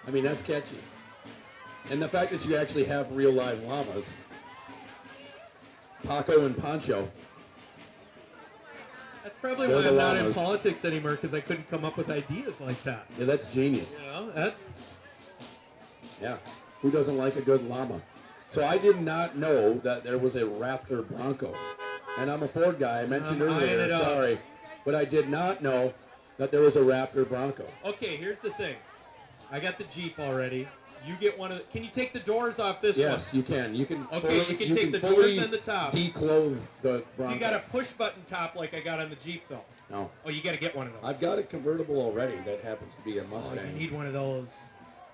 I mean, that's catchy. And the fact that you actually have real live llamas. Paco and Pancho. That's probably why I'm not in politics anymore, because I couldn't come up with ideas like that. Yeah, that's genius. You know, that's... Yeah. Who doesn't like a good llama? So I did not know that there was a Raptor Bronco. And I'm a Ford guy. I mentioned earlier. Sorry. But I did not know that there was a Raptor Bronco. Okay, here's the thing. I got the Jeep already. You get one of the... Can you take the doors off this one? Yes, you can. You can. Okay, you can take the doors and the top. Declothe the Bronco. So you got a push-button top like I got on the Jeep, though. No. Oh, you got to get one of those. I've got a convertible already that happens to be a Mustang. Oh, you need one of those.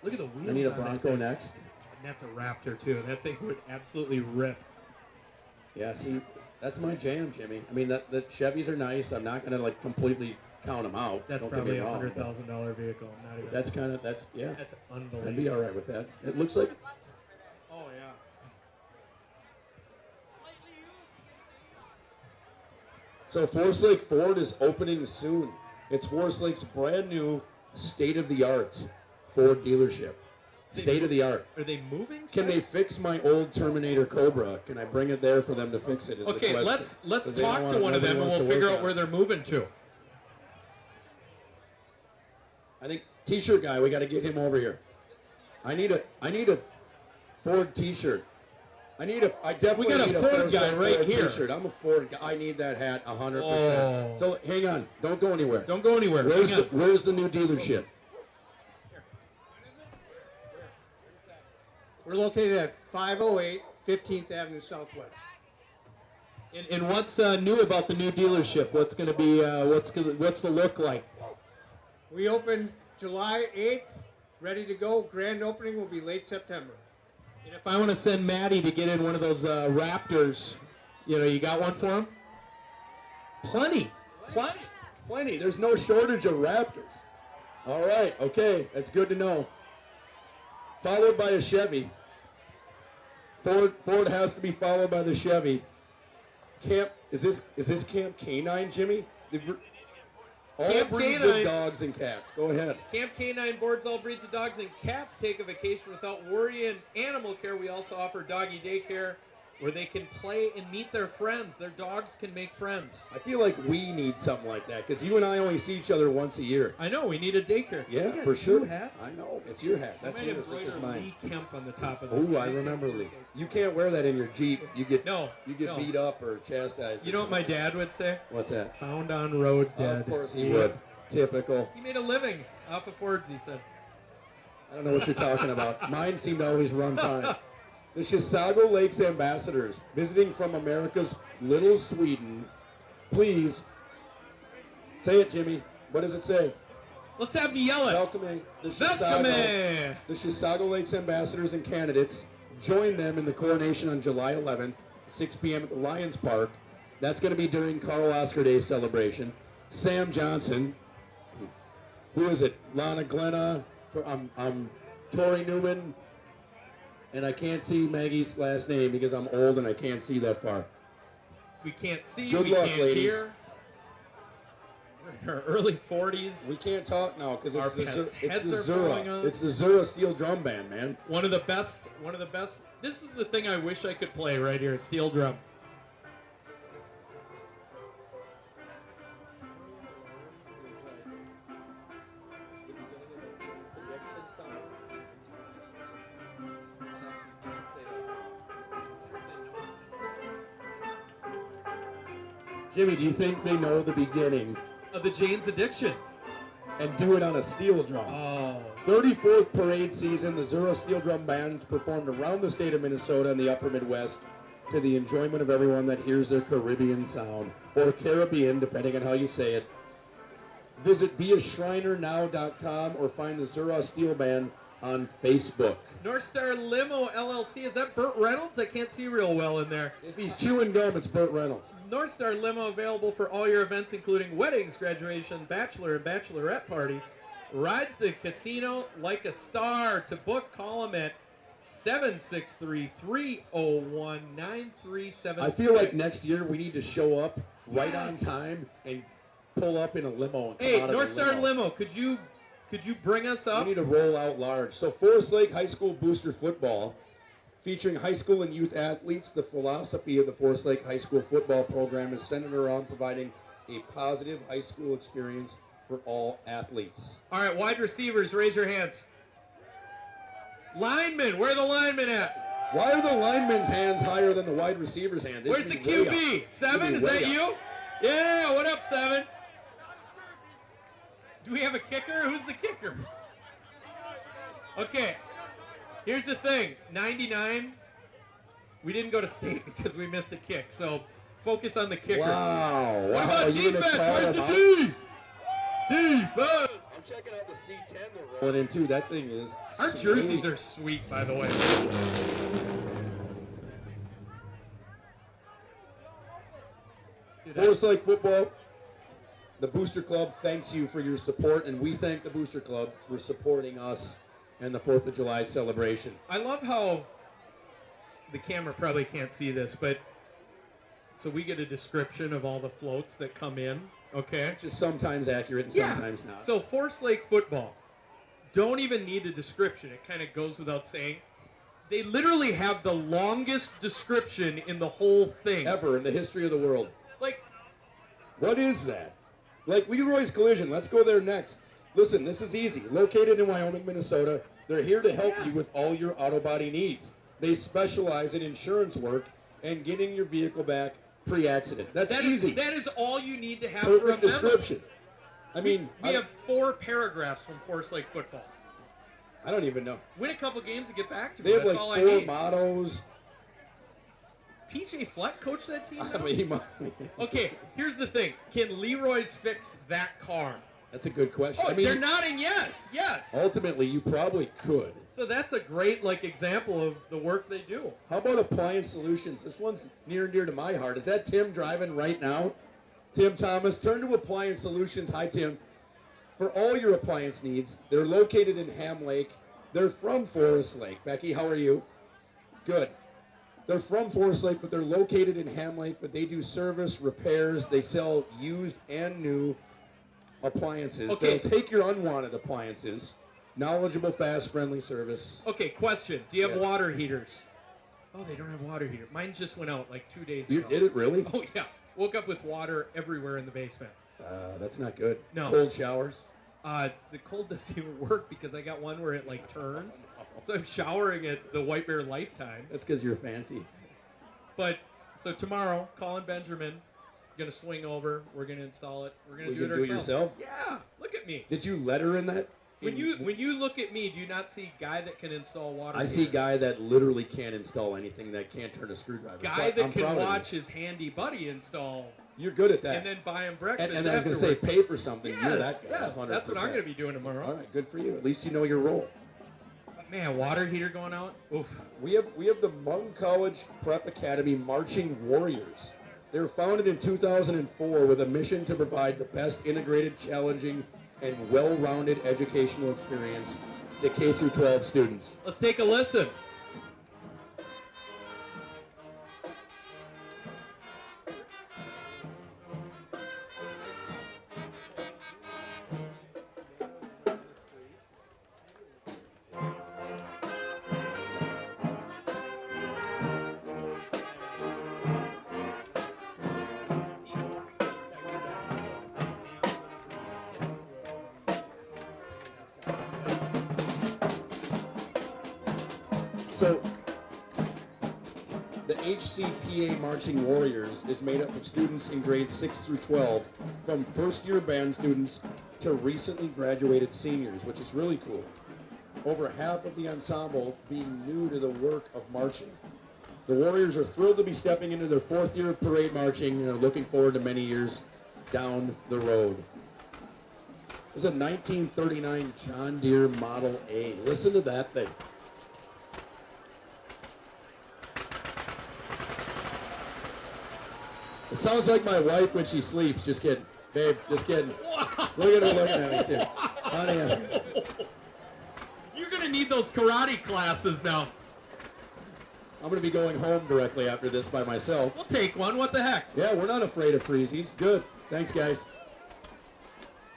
Look at the wheels. I need a Bronco next. And that's a Raptor, too. That thing would absolutely rip. Yeah, see, that's my jam, Jimmy. I mean, the Chevys are nice. I'm not going to, completely count them out. That's probably a $100,000 vehicle. Not even. That's yeah. That's unbelievable. I'd be all right with that. It looks like. Oh yeah. So Forest Lake Ford is opening soon. It's Forest Lake's brand new state-of-the-art Ford dealership. State-of-the-art. Are they moving? Can they fix my old Terminator Cobra? Can I bring it there for them to fix it? Okay, let's talk to one of them and we'll figure out where they're moving to. I think T-shirt guy, we got to get him over here. I need a Ford T-shirt. I definitely We got a need a Ford guy right Ford here. T-shirt. I'm a Ford guy. I need that hat 100%. Oh. So hang on, don't go anywhere. Don't go anywhere. Where's Hang on. where's the new dealership? We're located at 508 15th Avenue Southwest. And what's new about the new dealership? What's going to be? What's the look like? We open July 8th, ready to go. Grand opening will be late September. And if I want to send Maddie to get in one of those Raptors, you got one for him? Plenty. There's no shortage of Raptors. All right, okay, that's good to know. Followed by a Chevy. Ford has to be followed by the Chevy. Is this Camp Canine, Jimmy? All Camp breeds Canine. of dogs and cats. Go ahead. Camp Canine boards all breeds of dogs and cats. Take a vacation without worrying. Animal care. We also offer doggy daycare where they can play and meet their friends. Their dogs can make friends. I feel like we need something like that because you and I only see each other once a year. I know. We need a daycare. Yeah, We got for sure. 2 hats. I know. It's your hat. That's I might yours. This is embroider mine. Lee Kemp on the top of this. Ooh, I remember Lee. You can't wear that in your Jeep. You get No. beat up or chastised. You know what my dad would say? What's that? Found on road dead. Of course he Yeah. would. Typical. He made a living off of Fords, he said. I don't know what you're talking about. Mine seemed to always run fine. The Chisago Lakes Ambassadors, visiting from America's Little Sweden. Please, say it, Jimmy. What does it say? Let's have you yell it. Welcoming the Welcome. Chisago Lakes Ambassadors and candidates. Join them in the coronation on July 11th at 6 p.m. at the Lions Park. That's going to be during Carl Oscar Day celebration. Sam Johnson. Who is it? Lana Glenna. I'm Tori Newman. And I can't see Maggie's last name because I'm old and I can't see that far. We can't see. Good we luck, can't ladies. hear. We're in our early 40s. We can't talk now because Our it's the pets' it's heads the are falling Zura. off. It's the Zura steel drum band, man. One of the best. This is the thing I wish I could play right here. Steel drum. Jimmy, do you think they know the beginning Of the Jane's Addiction. and do it on a steel drum? Oh. 34th parade season, the Zura Steel Drum Bands performed around the state of Minnesota and the upper Midwest to the enjoyment of everyone that hears their Caribbean sound, or Caribbean, depending on how you say it. Visit beashrinernow.com or find the Zura Steel Band on Facebook. North Star Limo LLC. Is that Burt Reynolds? I can't see real well in there. If he's chewing gum, it's Burt Reynolds. North Star Limo available for all your events, including weddings, graduation, bachelor and bachelorette parties. Rides the casino like a star. To book, call them at 763-301-9376. I feel like next year we need to show up right on time and pull up in a limo and come Hey, out of North the Star limo. Limo, could you bring us up? We need to roll out large. So Forest Lake High School Booster Football, featuring high school and youth athletes. The philosophy of the Forest Lake High School football program is centered around providing a positive high school experience for all athletes. All right, wide receivers, raise your hands. Linemen, where are the linemen at? Why are the linemen's hands higher than the wide receiver's hands? They Where's should the be way QB? up. Seven, Should is be way that up. you? Yeah, what up, Seven? Do we have a kicker? Who's the kicker? Okay, here's the thing. 99, we didn't go to state because we missed a kick, so focus on the kicker. Wow. What Wow. about You gonna defense? call Where's them the out? D? Defense! I'm checking out the C10 they're rolling in too. That thing is Our sweet. jerseys are sweet, by the way. Dude, Forest Lake football. The Booster Club thanks you for your support, and we thank the Booster Club for supporting us and the 4th of July celebration. I love how the camera probably can't see this, but so we get a description of all the floats that come in, okay? Just sometimes accurate and sometimes not. So Forest Lake football, don't even need a description. It kind of goes without saying. They literally have the longest description in the whole thing. Ever in the history of the world. Like, What is that? Like Leroy's Collision. Let's go there next. Listen, this is easy. Located in Wyoming, Minnesota, they're here to help you with all your auto body needs. They specialize in insurance work and getting your vehicle back pre-accident. That's easy. That is all you need to have for a Perfect memo. description. I mean, We have 4 paragraphs from Forest Lake football. I don't even know. Win a couple games and get back to me. They have That's like all I 4 need. mottos. PJ Fleck coach that team now? I mean, he might. Okay, here's the thing. Can Leroy's fix that car? That's a good question. Oh, I mean, they're nodding yes. ultimately, you probably could. So that's a great example of the work they do. How about Appliance Solutions? This one's near and dear to my heart. Is that Tim driving right now? Tim Thomas, turn to Appliance Solutions. Hi, Tim. For all your appliance needs, they're located in Ham Lake. They're from Forest Lake. Becky, how are you? Good. They're from Forest Lake, but they're located in Ham Lake, but they do service, repairs. They sell used and new appliances. Okay. They'll take your unwanted appliances. Knowledgeable, fast, friendly service. Okay, question. Do you have Yes. water heaters? Oh, they don't have water heater. Mine just went out like 2 days You ago. did it, really? Oh, yeah. Woke up with water everywhere in the basement. That's not good. No. Cold showers. The cold doesn't even work because I got one where it turns. So I'm showering at the White Bear Lifetime. That's because you're fancy. But so tomorrow, Colin Benjamin gonna swing over. We're gonna install it. We're gonna Well, do you it can do it ourselves. yourself? Yeah, look at me. Did you let her in that? When you look at me, do you not see guy that can install water? I see heater? guy that literally can't install anything, that can't turn a screwdriver. Guy But that I'm can proud of you. watch his handy buddy install You're good at that. and then buy him breakfast. and I was going to say, afterwards. pay for something. Yes, You're that guy. yes, 100%. that's what I'm going to be doing tomorrow. All right, good for you. At least you know your role. But man, water heater going out. Oof. We have the Hmong College Prep Academy Marching Warriors. They were founded in 2004 with a mission to provide the best integrated, challenging, and well-rounded educational experience to K through 12 students. Let's take a listen. So, the HCPA Marching Warriors is made up of students in grades 6 through 12, from first-year band students to recently graduated seniors, which is really cool. Over half of the ensemble being new to the work of marching. The Warriors are thrilled to be stepping into their 4th year of parade marching and are looking forward to many years down the road. This is a 1939 John Deere Model A. Listen to that thing. It sounds like my wife when she sleeps. Just kidding. Babe, just kidding. Look at her looking at me, too. Honey, You're going to need those karate classes now. I'm going to be going home directly after this by myself. We'll take one. What the heck? Yeah, we're not afraid of freezies. Good. Thanks, guys.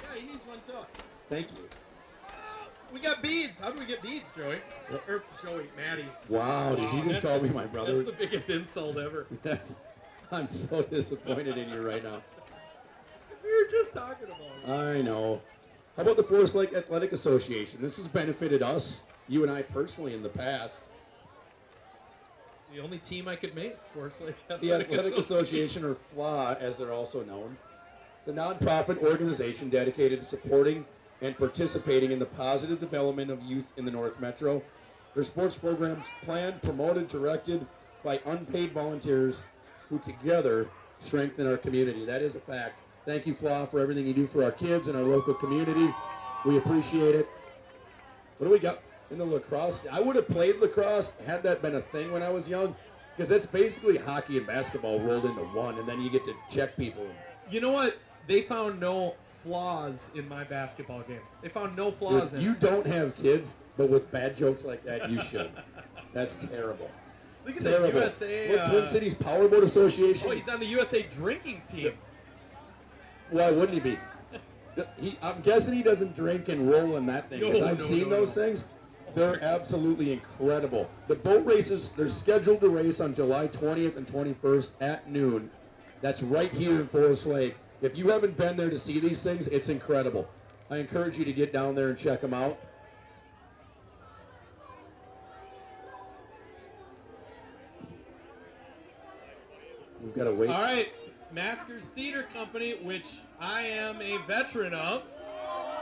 Yeah, he needs one too. Thank you. We got beads. How do we get beads, Joey? Or Joey, Maddie. Wow, did you just That's- call me my brother? That's the biggest insult ever. I'm so disappointed in you right now. We were just talking about it. I know. How about the Forest Lake Athletic Association? This has benefited us, you and I personally, in the past. The only team I could make, Forest Lake The Athletic Association, or FLA, as they're also known. It's a nonprofit organization dedicated to supporting and participating in the positive development of youth in the North Metro. Their sports programs planned, promoted, directed by unpaid volunteers who together strengthen our community. That is a fact. Thank you, FLA, for everything you do for our kids and our local community. We appreciate it. What do we got in the lacrosse? I would have played lacrosse had that been a thing when I was young, because that's basically hockey and basketball rolled into one, and then you get to check people. You know what? They found no flaws in my basketball game. They found no flaws in You it. don't have kids, but with bad jokes like that, you should. That's terrible. Look at Terrible. the USA. What, Twin Cities Powerboat Association? Oh, he's on the USA drinking team. Why wouldn't he be? I'm guessing he doesn't drink and roll in that thing, because No, I've no, seen no, those no. things. They're absolutely incredible. The boat races, they're scheduled to race on July 20th and 21st at noon. That's right here in Forest Lake. If you haven't been there to see these things, it's incredible. I encourage you to get down there and check them out. We've got to wait. All right, Maskers Theater Company, which I am a veteran of.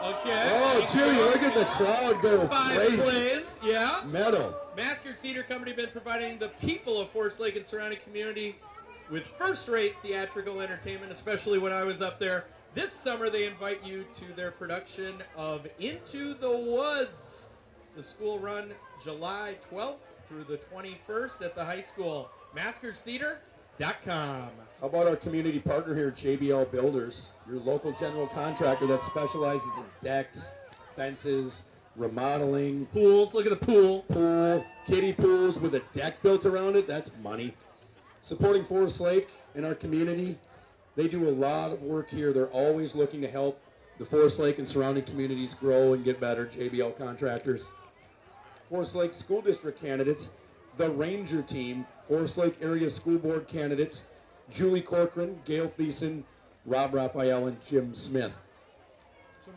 Okay. Oh, Jimmy, look at the crowd go 5 crazy. plays, yeah. Metal. Maskers Theater Company been providing the people of Forest Lake and surrounding community with first-rate theatrical entertainment, especially when I was up there. This summer, they invite you to their production of Into the Woods. The school run July 12th through the 21st at the high school. MaskersTheater.com. How about our community partner here, JBL Builders, your local general contractor that specializes in decks, fences, remodeling, Pools, look at the pool. kiddie pools with a deck built around it. That's money. Supporting Forest Lake and our community. They do a lot of work here. They're always looking to help the Forest Lake and surrounding communities grow and get better. JBL Contractors. Forest Lake School District candidates, the Ranger team, Forest Lake Area School Board candidates, Julie Corcoran, Gail Thiessen, Rob Raphael, and Jim Smith. So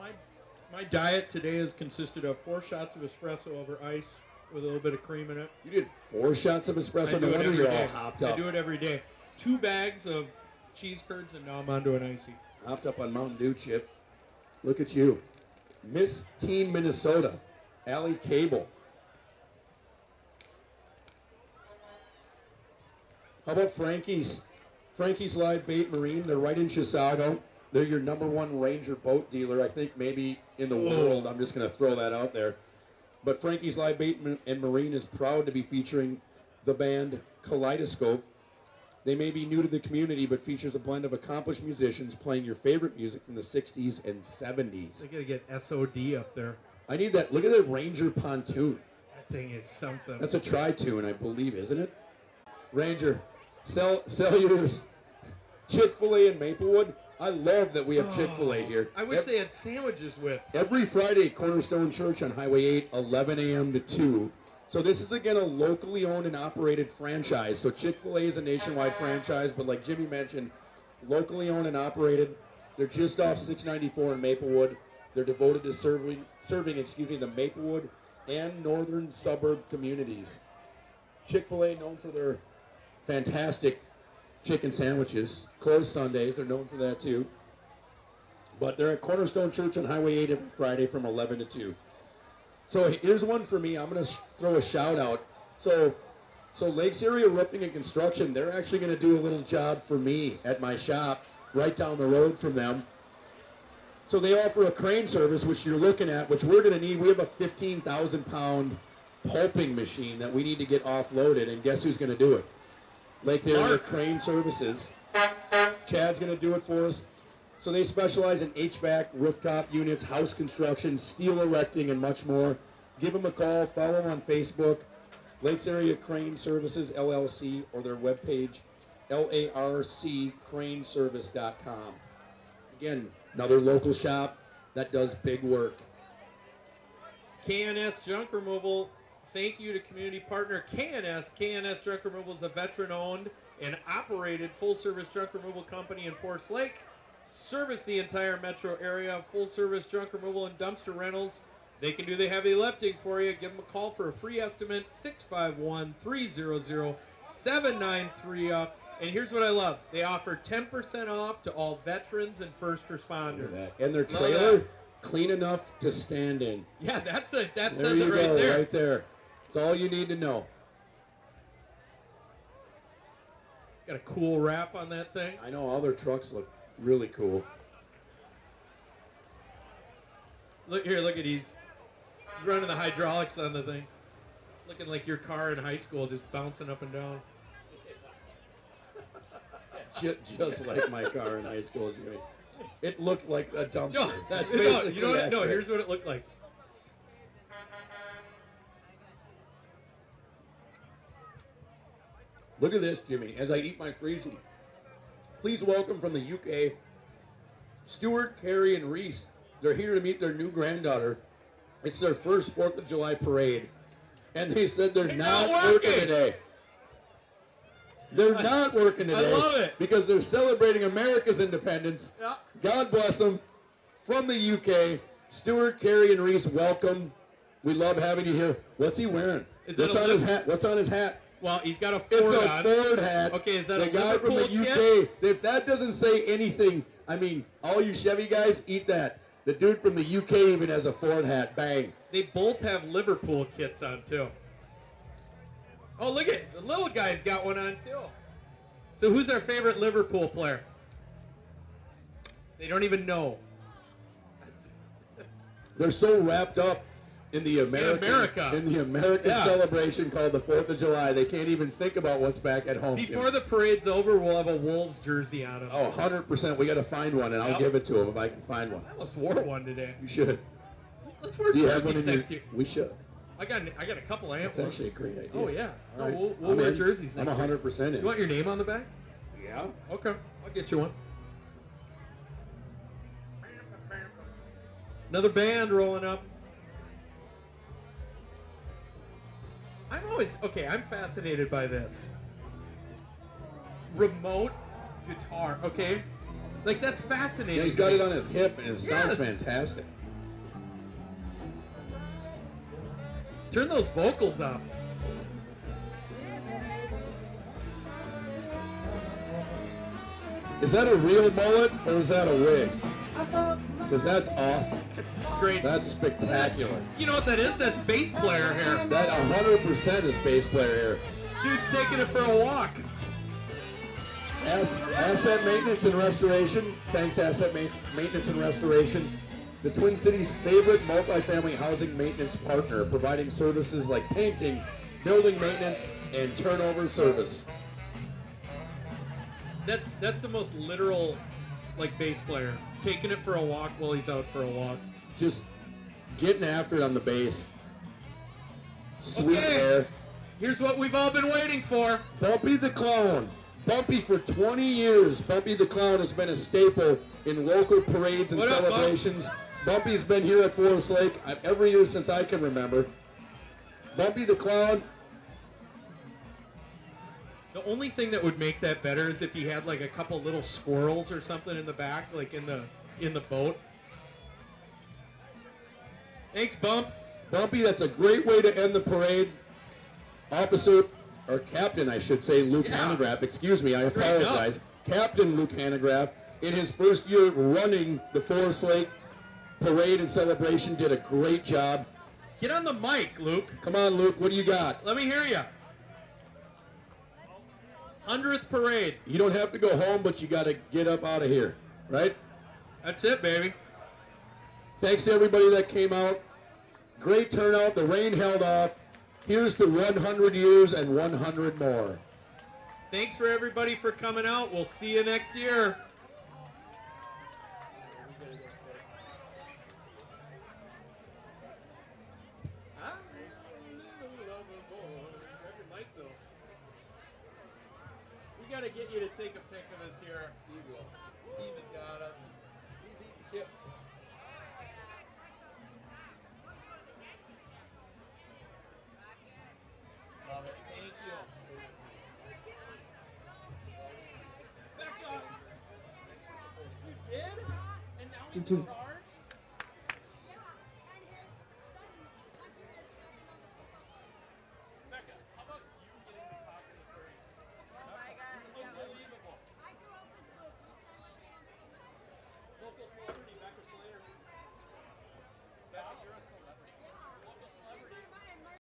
my diet today has consisted of 4 shots of espresso over ice with a little bit of cream in it. You did 4 shots of espresso. I do No it wonder every you're day. all hopped up. I do it every day. 2 bags of cheese curds, and now I'm onto an icy. Hopped up on Mountain Dew, Chip. Look at you. Miss Teen Minnesota, Allie Cable. How about Frankie's? Frankie's Live Bait Marine. They're right in Chisago. They're your #1 Ranger boat dealer, I think maybe in the world. I'm just going to throw that out there. But Frankie's Live Bait and Marine is proud to be featuring the band Kaleidoscope. They may be new to the community, but features a blend of accomplished musicians playing your favorite music from the 60s and 70s. They gotta get SOD up there. I need that. Look at that Ranger pontoon. That thing is something. That's a tri-tune, I believe, isn't it? Ranger, sell yours. Chick-fil-A in Maplewood. I love that we have Chick-fil-A here. I wish they had sandwiches with. Every Friday, Cornerstone Church on Highway 8, 11 a.m. to 2. So this is, again, a locally owned and operated franchise. So Chick-fil-A is a nationwide franchise, but like Jimmy mentioned, locally owned and operated. They're just off 694 in Maplewood. They're devoted to serving the Maplewood and northern suburb communities. Chick-fil-A known for their fantastic chicken sandwiches. Closed Sundays, they're known for that too. But they're at Cornerstone Church on Highway 8 every Friday from 11 to 2. So here's one for me. I'm going to throw a shout out. So Lakes Area Roofing and Construction, they're actually going to do a little job for me at my shop right down the road from them. So they offer a crane service, which you're looking at, which we're going to need. We have a 15,000-pound pulping machine that we need to get offloaded, and guess who's going to do it? Lake Area Crane Services. Chad's going to do it for us. So they specialize in HVAC, rooftop units, house construction, steel erecting, and much more. Give them a call. Follow them on Facebook, Lakes Area Crane Services, LLC, or their webpage, larccraneservice.com. Again, another local shop that does big work. KNS Junk Removal, thank you to community partner KNS. KNS Junk Removal is a veteran-owned and operated full-service junk removal company in Forest Lake. Service the entire metro area, full-service junk removal and dumpster rentals. They can do the heavy lifting for you. Give them a call for a free estimate, 651-300-793. And here's what I love. They offer 10% off to all veterans and first responders. And their trailer, clean enough to stand in. Yeah, that says it right go, there. Right there. That's all you need to know. Got a cool wrap on that thing. I know all their trucks look really cool. Look here, look at he's running the hydraulics on the thing. Looking like your car in high school, just bouncing up and down. Just like my car in high school, Jimmy. It looked like a dumpster. No, That's no, basically you know what? No, accurate. here's what it looked like. Look at this, Jimmy, as I eat my freezy. Please welcome from the UK, Stuart, Carrie, and Reese. They're here to meet their new granddaughter. It's their first 4th of July parade. And they said they're not working today. They're not working today. I love it. Because they're celebrating America's independence. Yeah. God bless them. From the UK, Stuart, Carrie, and Reese, welcome. We love having you here. What's he wearing? What's on his hat? What's on his hat? Well, he's got a Ford It's a on. Ford hat. Okay, is that the a guy from Liverpool the kit? UK? If that doesn't say anything, I mean, all you Chevy guys, eat that. The dude from the UK even has a Ford hat. Bang. They both have Liverpool kits on, too. Oh, look at the little guy's got one on, too. So who's our favorite Liverpool player? They don't even know. They're so wrapped up in the American Yeah. celebration called the 4th of July. They can't even think about what's back at home. Before the parade's over, we'll have a Wolves jersey on him. Oh, 100%. We got to find one, and I'll give it to him if I can find one. I almost wore one today. You should. Let's wear Do you have one jerseys in next your? year. We should. I got a couple antlers. That's actually a great idea. Oh, yeah. All right. No, we'll I'm wear in. jerseys I'm next year. 100% in. You want your name on the back? Yeah. Okay, I'll get you one. Another band rolling up. I'm fascinated by this. Remote guitar, okay? Like, that's fascinating. Yeah, he's got it on his hip, and it sounds fantastic. Turn those vocals up. Is that a real mullet, or is that a wig? Because that's awesome. It's great. That's spectacular. You know what that is? That's bass player hair. That 100% is bass player hair. Dude's taking it for a walk. Asset Maintenance and Restoration. Thanks, Asset Maintenance and Restoration. The Twin Cities' favorite multifamily housing maintenance partner, providing services like painting, building maintenance, and turnover service. That's the most literal, like, bass player. Taking it for a walk while he's out for a walk. Just getting after it on the bass. Sweet Okay. air. Here's what we've all been waiting for. Bumpy the Clown. Bumpy for 20 years. Bumpy the Clown has been a staple in local parades and What up, Bump? celebrations. Bumpy's been here at Forest Lake every year since I can remember. Bumpy the Clown. The only thing that would make that better is if you had like a couple little squirrels or something in the back, like in the boat. Thanks, Bump. Bumpy, that's a great way to end the parade. Officer, or Captain, I should say, Luke Hanegraaff. Excuse me, I apologize. Captain Luke Hanegraaff, in his first year running the Forest Lake parade and celebration, did a great job. Get on the mic, Luke. Come on, Luke, what do you got? Let me hear you. 100th parade. You don't have to go home, but you got to get up out of here, right? That's it, baby. Thanks to everybody that came out. Great turnout. The rain held off. Here's to 100 years and 100 more. Thanks for everybody for coming out. We'll see you next year. We gotta get you to take a pic of us here. Steve will. Steve has got us. He's eating chips. Love it. Thank you. Back up. You did? And now he's